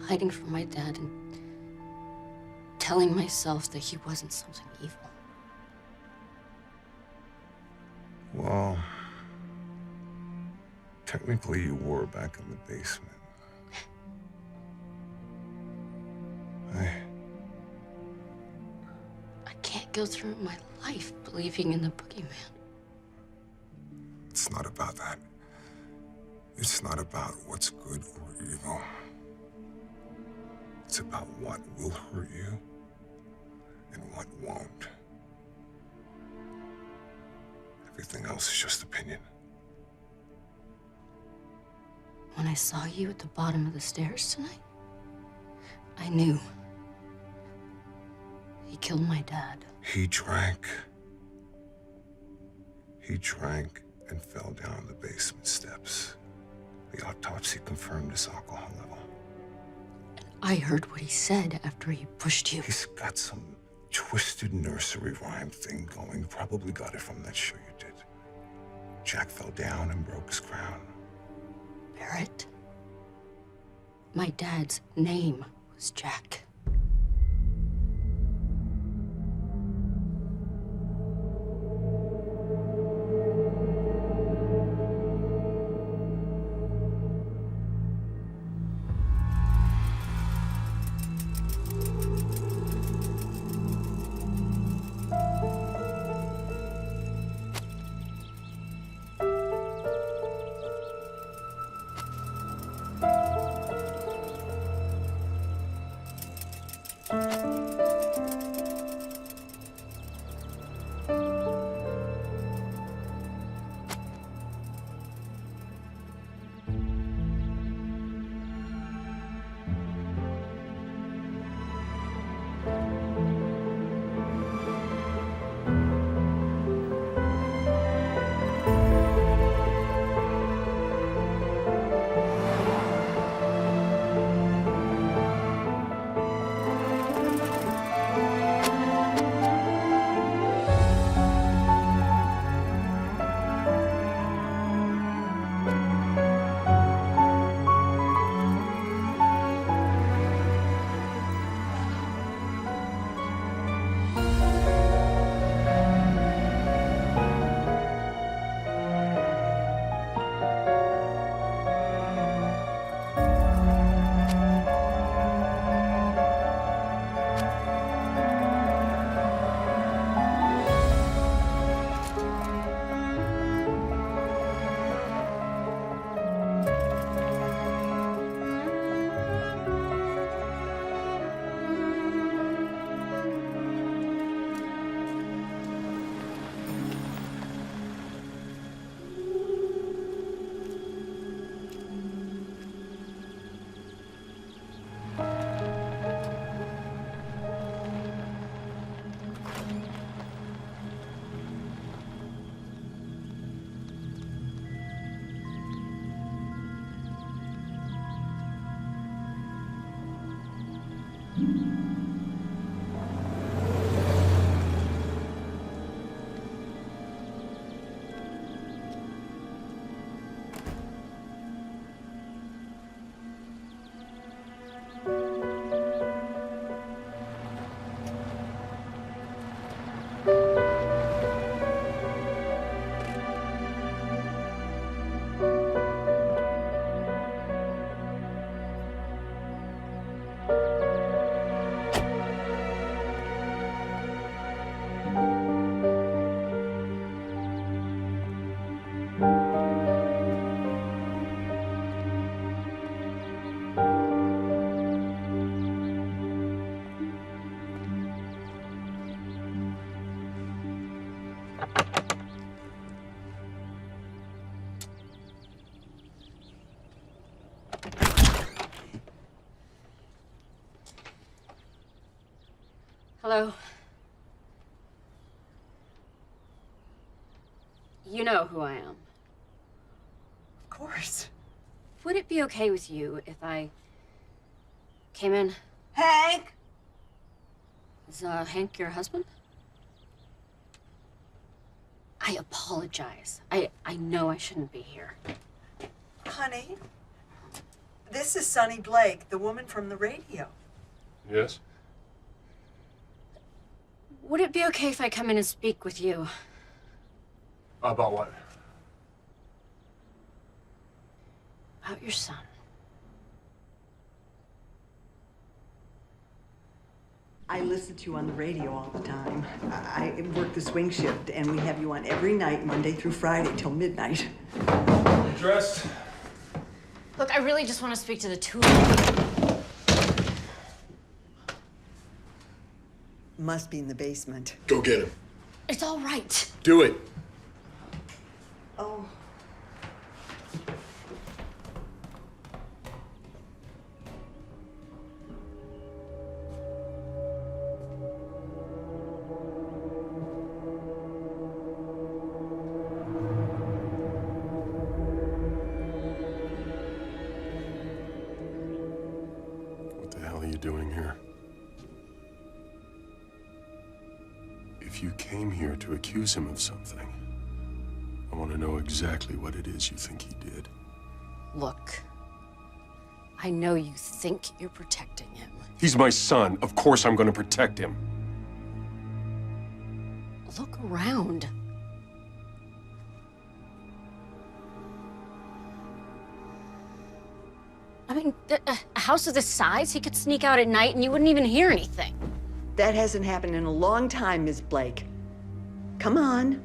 hiding from my dad and telling myself that he wasn't something evil. Well, technically you were back in the basement. I can't go through my life believing in the boogeyman. It's not about that. It's not about what's good or evil. It's about what will hurt you and what won't. Everything else is just opinion. When I saw you at the bottom of the stairs tonight, I knew he killed my dad. He drank. He drank and fell down the basement steps. The autopsy confirmed his alcohol level. I heard what he said after he pushed you. He's got some twisted nursery rhyme thing going. Probably got it from that show you did. Jack fell down and broke his crown. Barrett, my dad's name was Jack. Hello? You know who I am. Of course. Would it be okay with you if I came in? Hank! Is Hank your husband? I apologize. I know I shouldn't be here. Honey, this is Sonny Blake, the woman from the radio. Yes? Would it be okay if I come in and speak with you? About what? About your son. I listen to you on the radio all the time. I work the swing shift, and we have you on every night, Monday through Friday, till midnight. You dressed? Look, I really just want to speak to the two of you. Must be in the basement. Go get him. It's all right. Do it. Oh. What the hell are you doing here? If you came here to accuse him of something, I want to know exactly what it is you think he did. Look, I know you think you're protecting him. He's my son. Of course I'm going to protect him. Look around. I mean, a house of this size, he could sneak out at night and you wouldn't even hear anything. That hasn't happened in a long time, Miss Blake. Come on.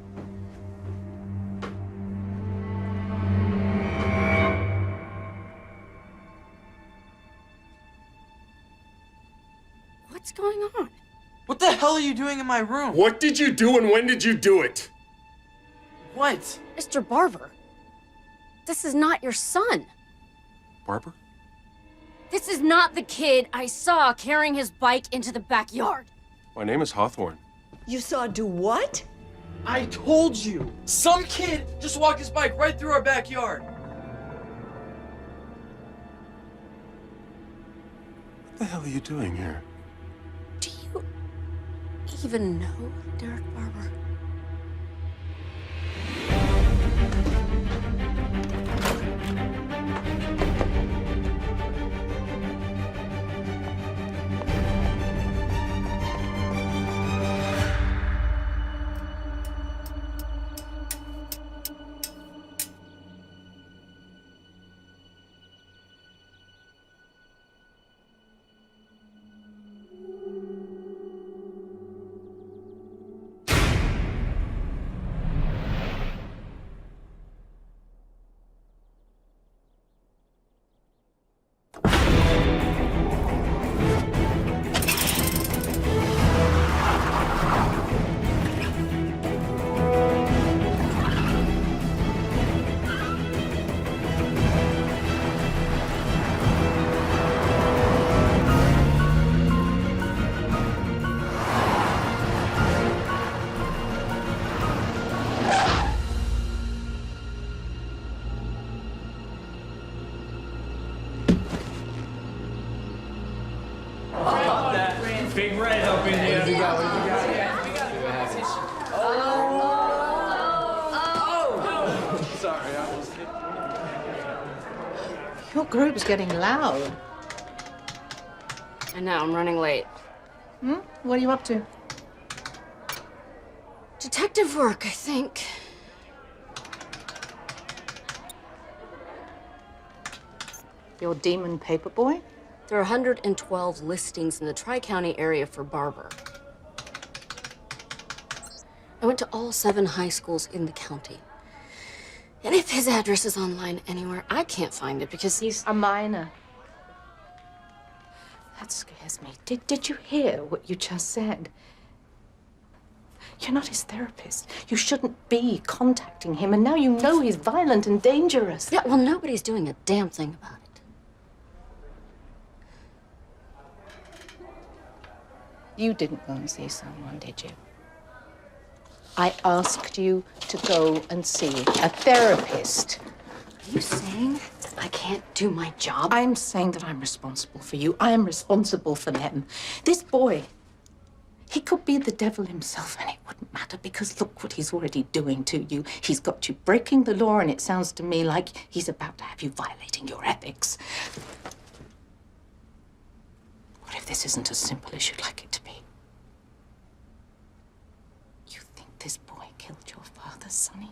What's going on? What the hell are you doing in my room? What did you do and when did you do it? What? Mr. Barber, this is not your son. Barbara? This is not the kid I saw carrying his bike into the backyard. My name is Hawthorne. You saw do what? I told you. Some kid just walked his bike right through our backyard. What the hell are you doing here? Do you even know Derek Barber? Big Red up in here. Sorry, I was... Your group's getting loud. I know, I'm running late. What are you up to? Detective work, I think. Your demon paperboy? There are 112 listings in the Tri-County area for Barber. I went to all 7 high schools in the county. And if his address is online anywhere, I can't find it because he's a minor. That scares me. Did you hear what you just said? You're not his therapist. You shouldn't be contacting him, and now you know he's violent and dangerous. Yeah, well, nobody's doing a damn thing about it. You didn't go and see someone, did you? I asked you to go and see a therapist. Are you saying I can't do my job? I'm saying that I'm responsible for you. I am responsible for them. This boy, he could be the devil himself and it wouldn't matter because look what he's already doing to you. He's got you breaking the law and it sounds to me like he's about to have you violating your ethics. What if this isn't as simple as you'd like it to be? You think this boy killed your father, Sonny?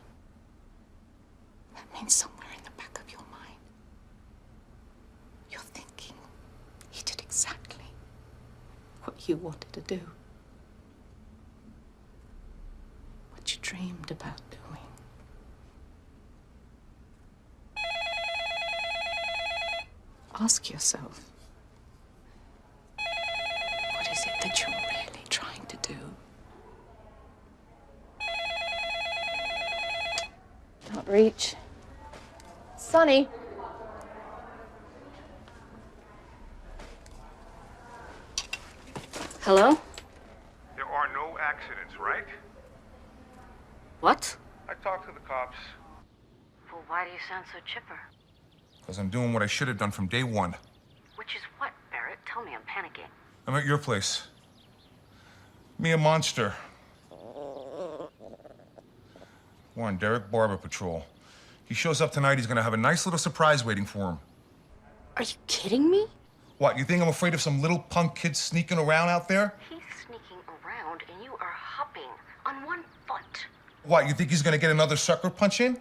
That means somewhere in the back of your mind, you're thinking he did exactly what you wanted to do. What you dreamed about doing. Ask yourself, what is it that you're really trying to do? Not reach. Sonny. Hello? There are no accidents, right? What? I talked to the cops. Well, why do you sound so chipper? Because I'm doing what I should have done from day one. Which is what, Barrett? Tell me, I'm panicking. I'm at your place. Me a monster. We're on Derek Barber patrol. He shows up tonight, he's gonna have a nice little surprise waiting for him. Are you kidding me? What, you think I'm afraid of some little punk kid sneaking around out there? He's sneaking around and you are hopping on one foot. What, you think he's gonna get another sucker punch in?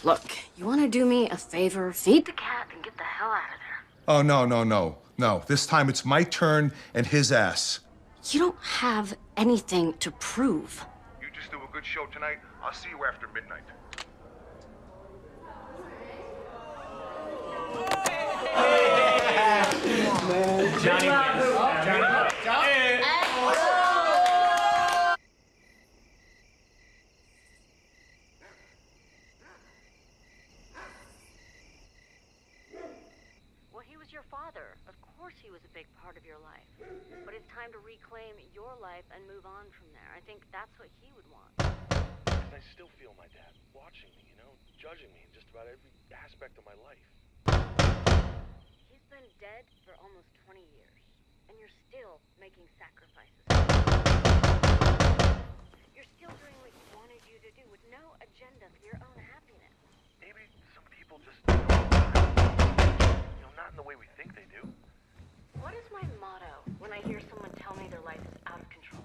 Look, you want to do me a favor? Feed the cat and get the hell out of there. Oh, no. This time it's my turn and his ass. You don't have anything to prove. You just do a good show tonight. I'll see you after midnight. Well, he was your father. Of course he was a big part of your life. But it's time to reclaim your life and move on from there. I think that's what he would want. And I still feel my dad watching me, judging me in just about every aspect of my life. He's been dead for almost 20 years, and you're still making sacrifices. You're still doing what he wanted you to do with no agenda for your own happiness. Maybe some people just, not in the way we think they do. What is my motto when I hear someone tell me their life is out of control?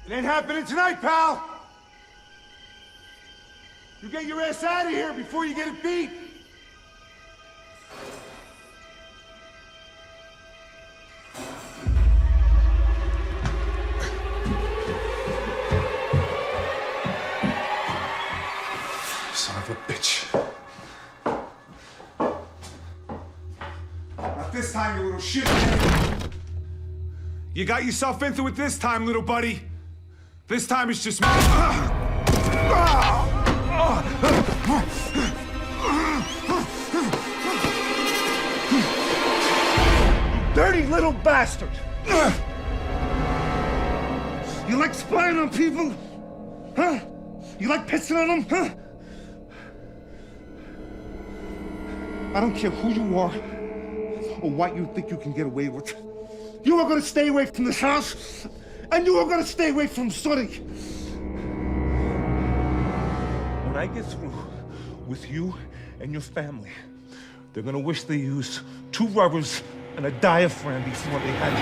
It ain't happening tonight, pal. You get your ass out of here before you get it beat. Son of a bitch. Not this time, you little shit. You got yourself into it this time, little buddy. This time it's just me. Dirty little bastard! You like spying on people? Huh? You like pissing on them? Huh? I don't care who you are or what you think you can get away with. You are gonna stay away from this house, and you are gonna stay away from Sonny. When I get through with you and your family, they're gonna wish they used 2 rubbers and a diaphragm before they had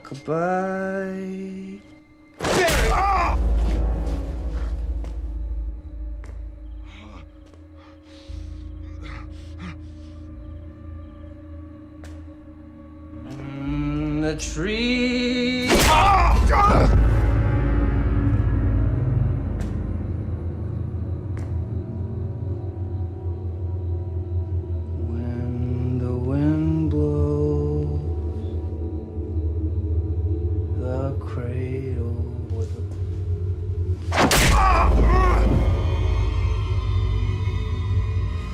Rockabye. from the tree. When the wind blows, the cradle will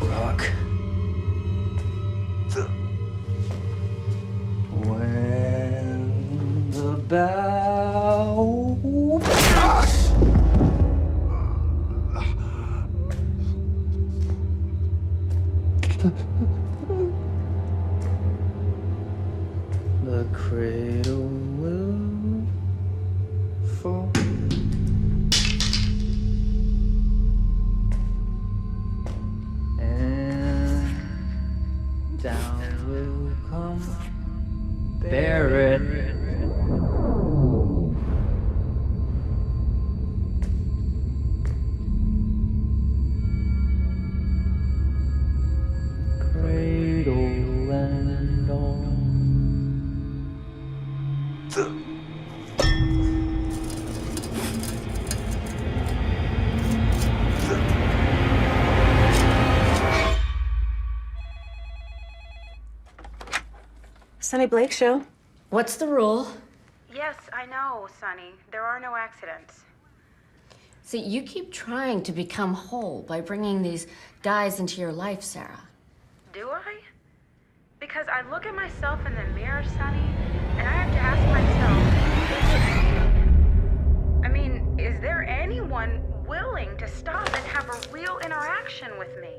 rock. When the bow the cradle will fall. And down will come Barrett. Cradle and all. Sonny Blake show? What's the rule? Yes, I know, Sonny. There are no accidents. See, you keep trying to become whole by bringing these guys into your life, Sarah. Do I? Because I look at myself in the mirror, Sonny, and I have to ask myself, I mean, is there anyone willing to stop and have a real interaction with me?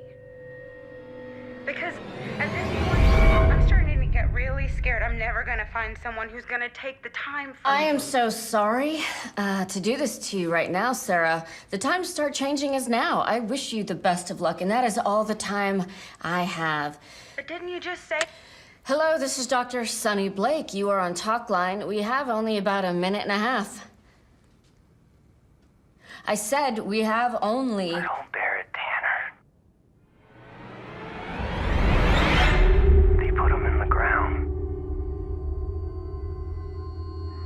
Because at this point, I'm starting to get really scared. I'm never gonna find someone who's gonna take the time from I me. am so sorry to do this to you right now, Sarah. The time to start changing is now. I wish you the best of luck, and that is all the time I have. But didn't you just say... Hello, this is Dr. Sonny Blake. You are on Talk Line. We have only about a minute and a half. I said we have only... I don't bear it, Tanner. They put him in the ground.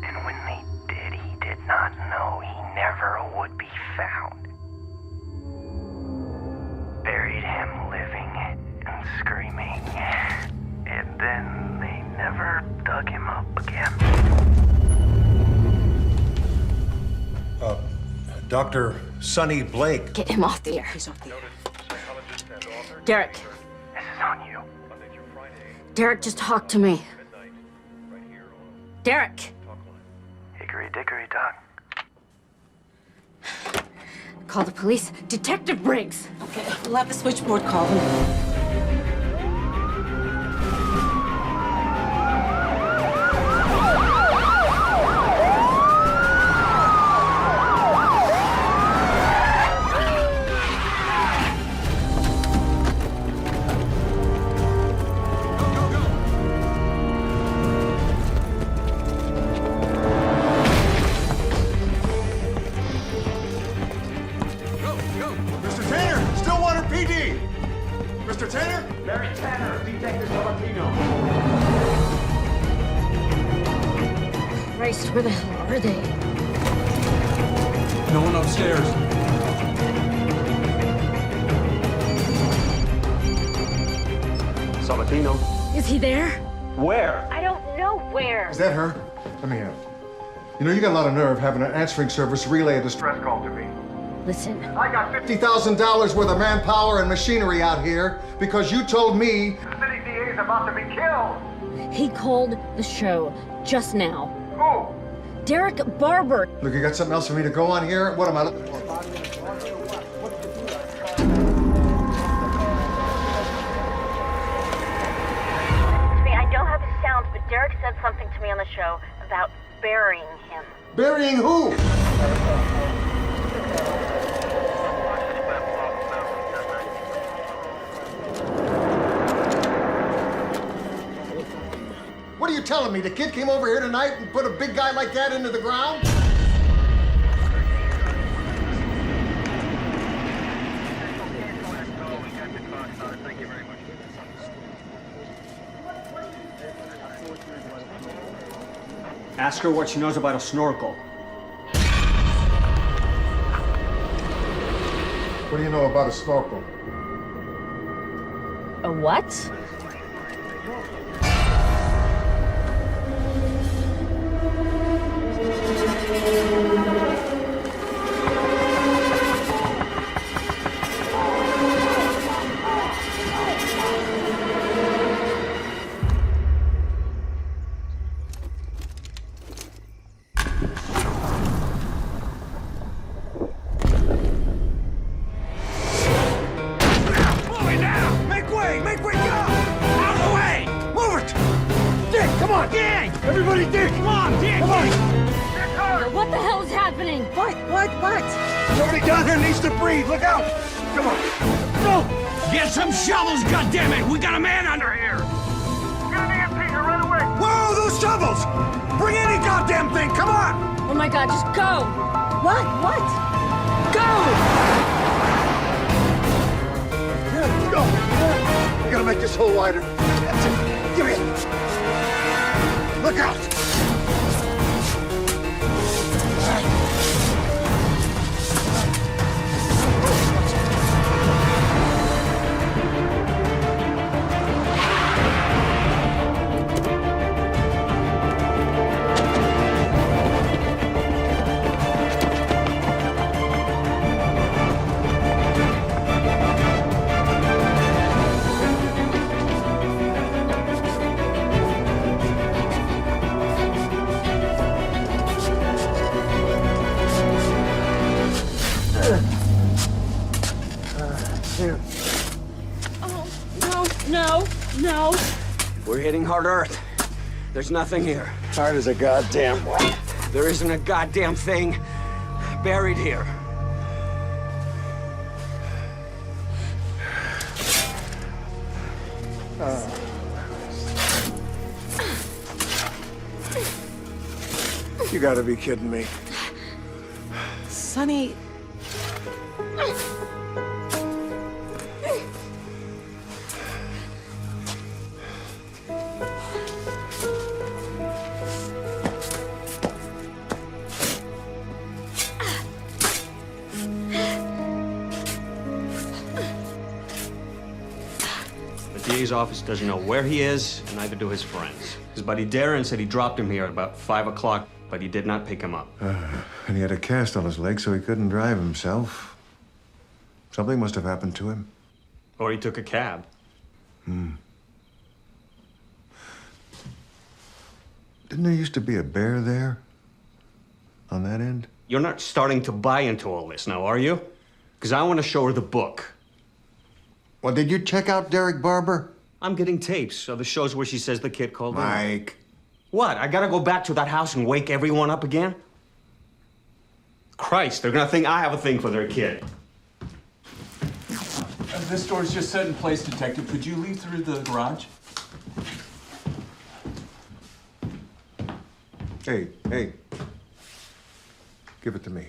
And when they did, he did not know he never would be found. Buried him living and screaming. And then they never dug him up again. Dr. Sonny Blake. Get him off the air. He's off the air. Derek. This is on you. Derek, just talk to me. Derek. Hickory dickory dock. Call the police. Detective Briggs. Okay, we'll have the switchboard call him. Mr. Tanner, Stillwater PD! Mr. Tanner? Barry Tanner, Detective Filipino. Christ, where the hell are they? No one upstairs. Sabatino. Is he there? Where? I don't know where. Is that her? Let me have it. You know, you got a lot of nerve having an answering service relay a distress call to me. Listen. I got $50,000 worth of manpower and machinery out here because you told me The city DA is about to be killed. He called the show just now. Who? Derek Barber. Look, you got something else for me to go on here? What am I looking for? I don't have the sound, but Derek said something to me on the show about burying him. Burying who? What are you telling me? The kid came over here tonight and put a big guy like that into the ground? Ask her what she knows about a snorkel. What do you know about a snorkel? A what? Everybody dig! Come on, dig! Come on! What the hell is happening? What? Somebody down here needs to breathe. Look out! Come on. Go! Get some shovels, goddammit! We got a man under here! Get an EMP here right away! Whoa, those shovels! Bring any goddamn thing! Come on! Oh my God, just go! What? Go! Go! You gotta make this hole wider. That's it. Give me it. Look out! No. We're hitting hard earth. There's nothing here. Hard as a goddamn rock. There isn't a goddamn thing buried here. You gotta be kidding me. Sonny. The DA's office doesn't know where he is, and neither do his friends. His buddy Darren said he dropped him here at about 5 o'clock, but he did not pick him up. And he had a cast on his leg, so he couldn't drive himself. Something must have happened to him. Or he took a cab. Didn't there used to be a bear there? On that end? You're not starting to buy into all this now, are you? Because I want to show her the book. Well, did you check out Derek Barber? I'm getting tapes of the shows where she says the kid called in. Mike. What? I gotta go back to that house and wake everyone up again? Christ, they're gonna think I have a thing for their kid. This door's just set in place, Detective. Could you leave through the garage? Hey. Give it to me.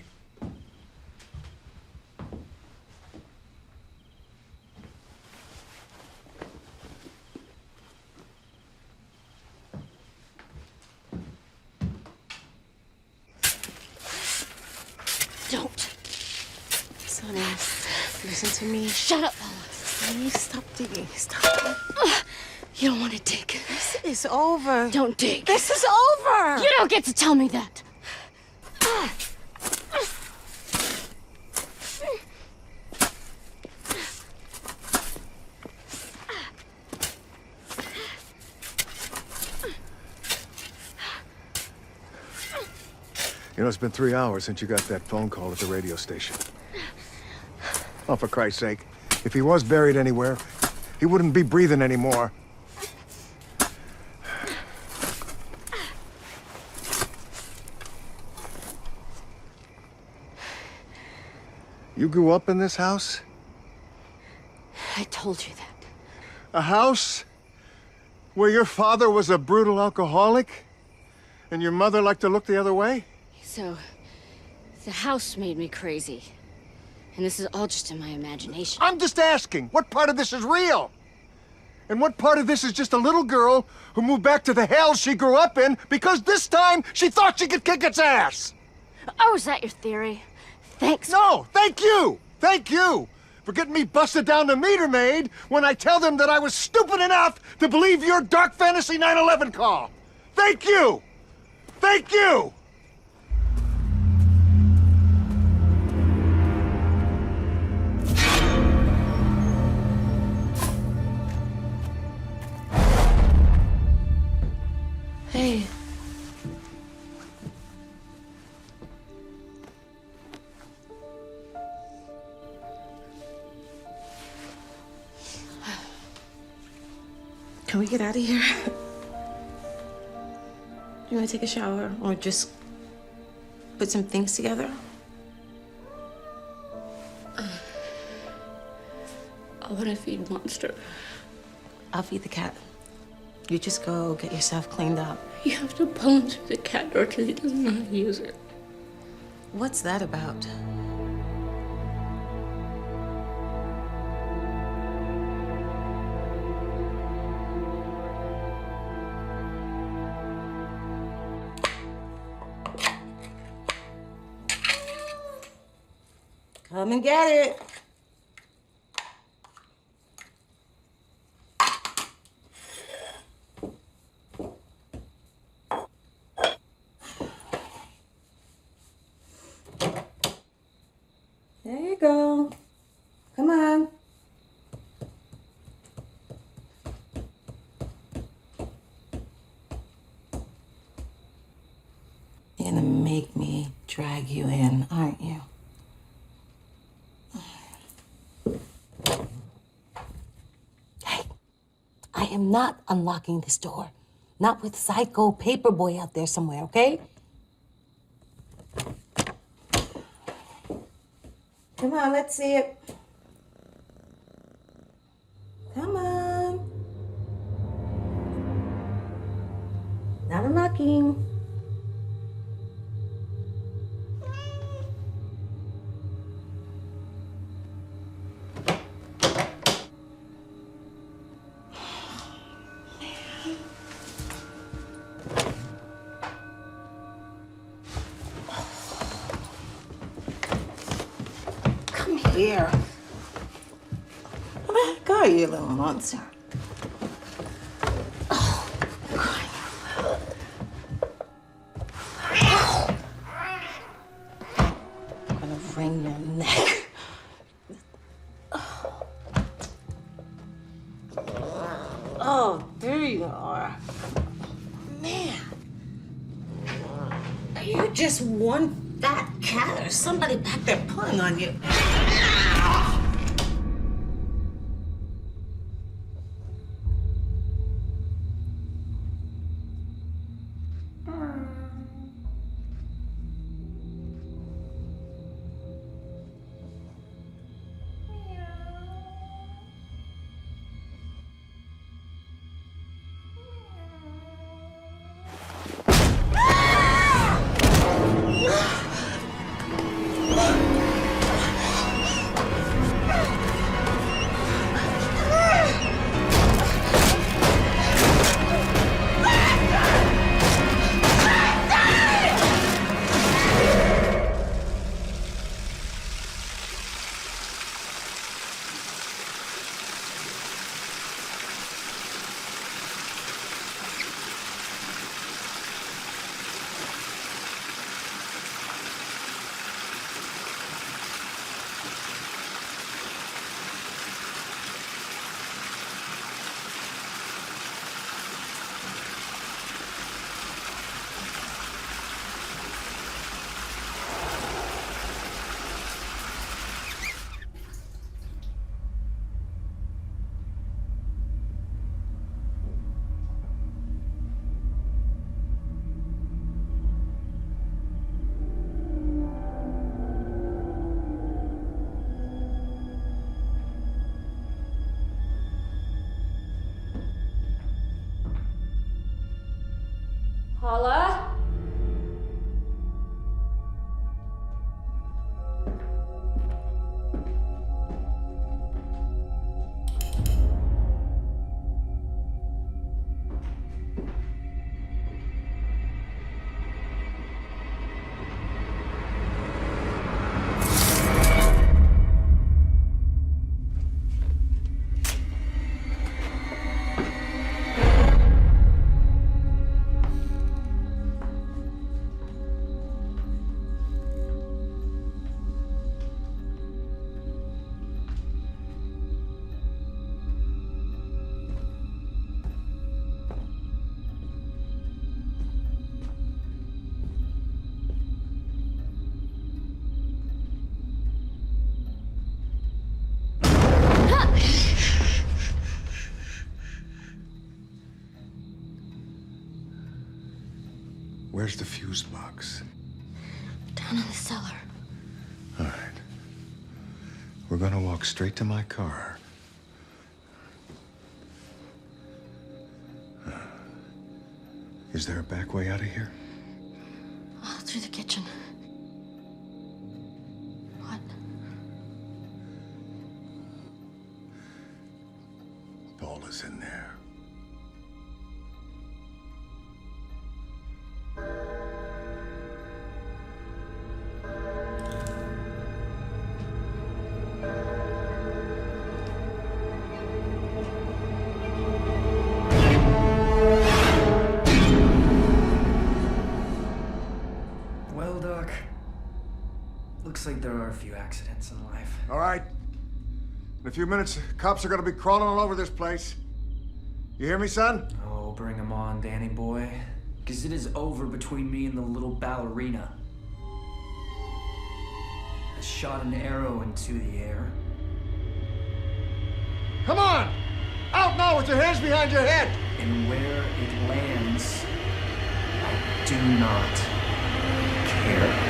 Don't. Sonny, listen to me. Shut up. Sonny, stop digging. Stop. You don't want to dig. This is over. Don't dig. This is over. You don't get to tell me that. You know, it's been 3 hours since you got that phone call at the radio station. Oh, for Christ's sake. If he was buried anywhere, he wouldn't be breathing anymore. You grew up in this house? I told you that. A house where your father was a brutal alcoholic and your mother liked to look the other way? So, the house made me crazy. And this is all just in my imagination. I'm just asking, what part of this is real? And what part of this is just a little girl who moved back to the hell she grew up in because this time she thought she could kick its ass? Oh, is that your theory? Thanks. No, thank you! Thank you for getting me busted down to meter maid when I tell them that I was stupid enough to believe your dark fantasy 9/11 call. Thank you! Thank you! Hey. Can we get out of here? You want to take a shower or just put some things together? I want to feed Monster. I'll feed the cat. You just go get yourself cleaned up. You have to pull him through the cat door because he doesn't know how to use it. What's that about? Come and get it. There you go. Come on. You're gonna make me drag you in, aren't you? Hey, I am not unlocking this door. Not with Psycho Paperboy out there somewhere, okay? Come on, let's see it. Come on. Not unlocking. Here. Where are you, little monster? Oh, crying out loud. I'm gonna wring your neck. Oh, there you are. Man. Are you just one fat cat or somebody back there pulling on you? Paula? Where's the fuse box? Down in the cellar. All right. We're gonna walk straight to my car. Is there a back way out of here? Oh, through the kitchen. What? Paula's in there. Well, Doc, looks like there are a few accidents in life. All right. In a few minutes, cops are gonna be crawling all over this place. You hear me, son? Oh, bring 'em on, Danny boy. Because it is over between me and the little ballerina. I shot an arrow into the air. Come on! Out now with your hands behind your head! And where it lands, I do not care.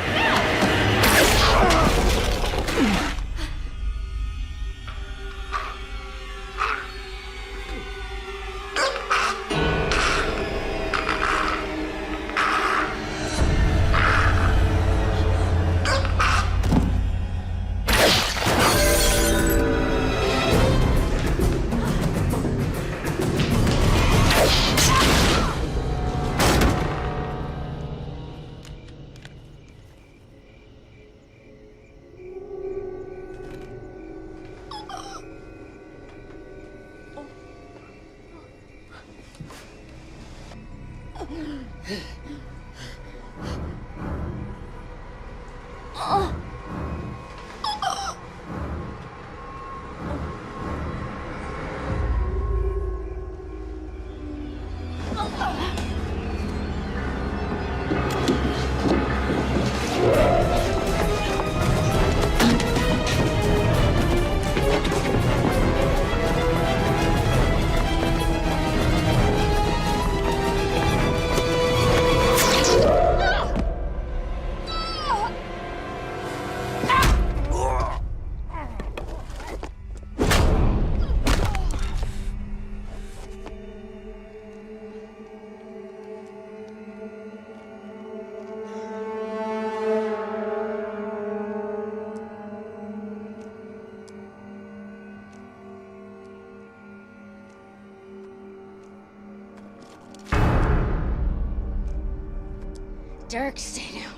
Derek, stay down.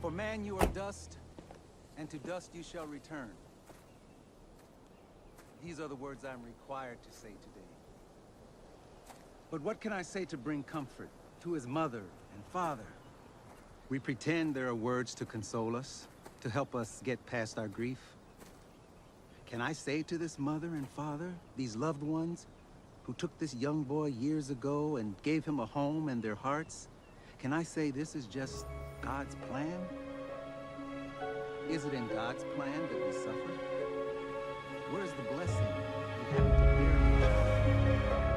For man you are dust, and to dust you shall return. These are the words I'm required to say today. But what can I say to bring comfort to his mother and father? We pretend there are words to console us, to help us get past our grief. Can I say to this mother and father, these loved ones, who took this young boy years ago and gave him a home in their hearts, can I say this is just God's plan? Is it in God's plan that we suffer? Where's the blessing in having to bear each other?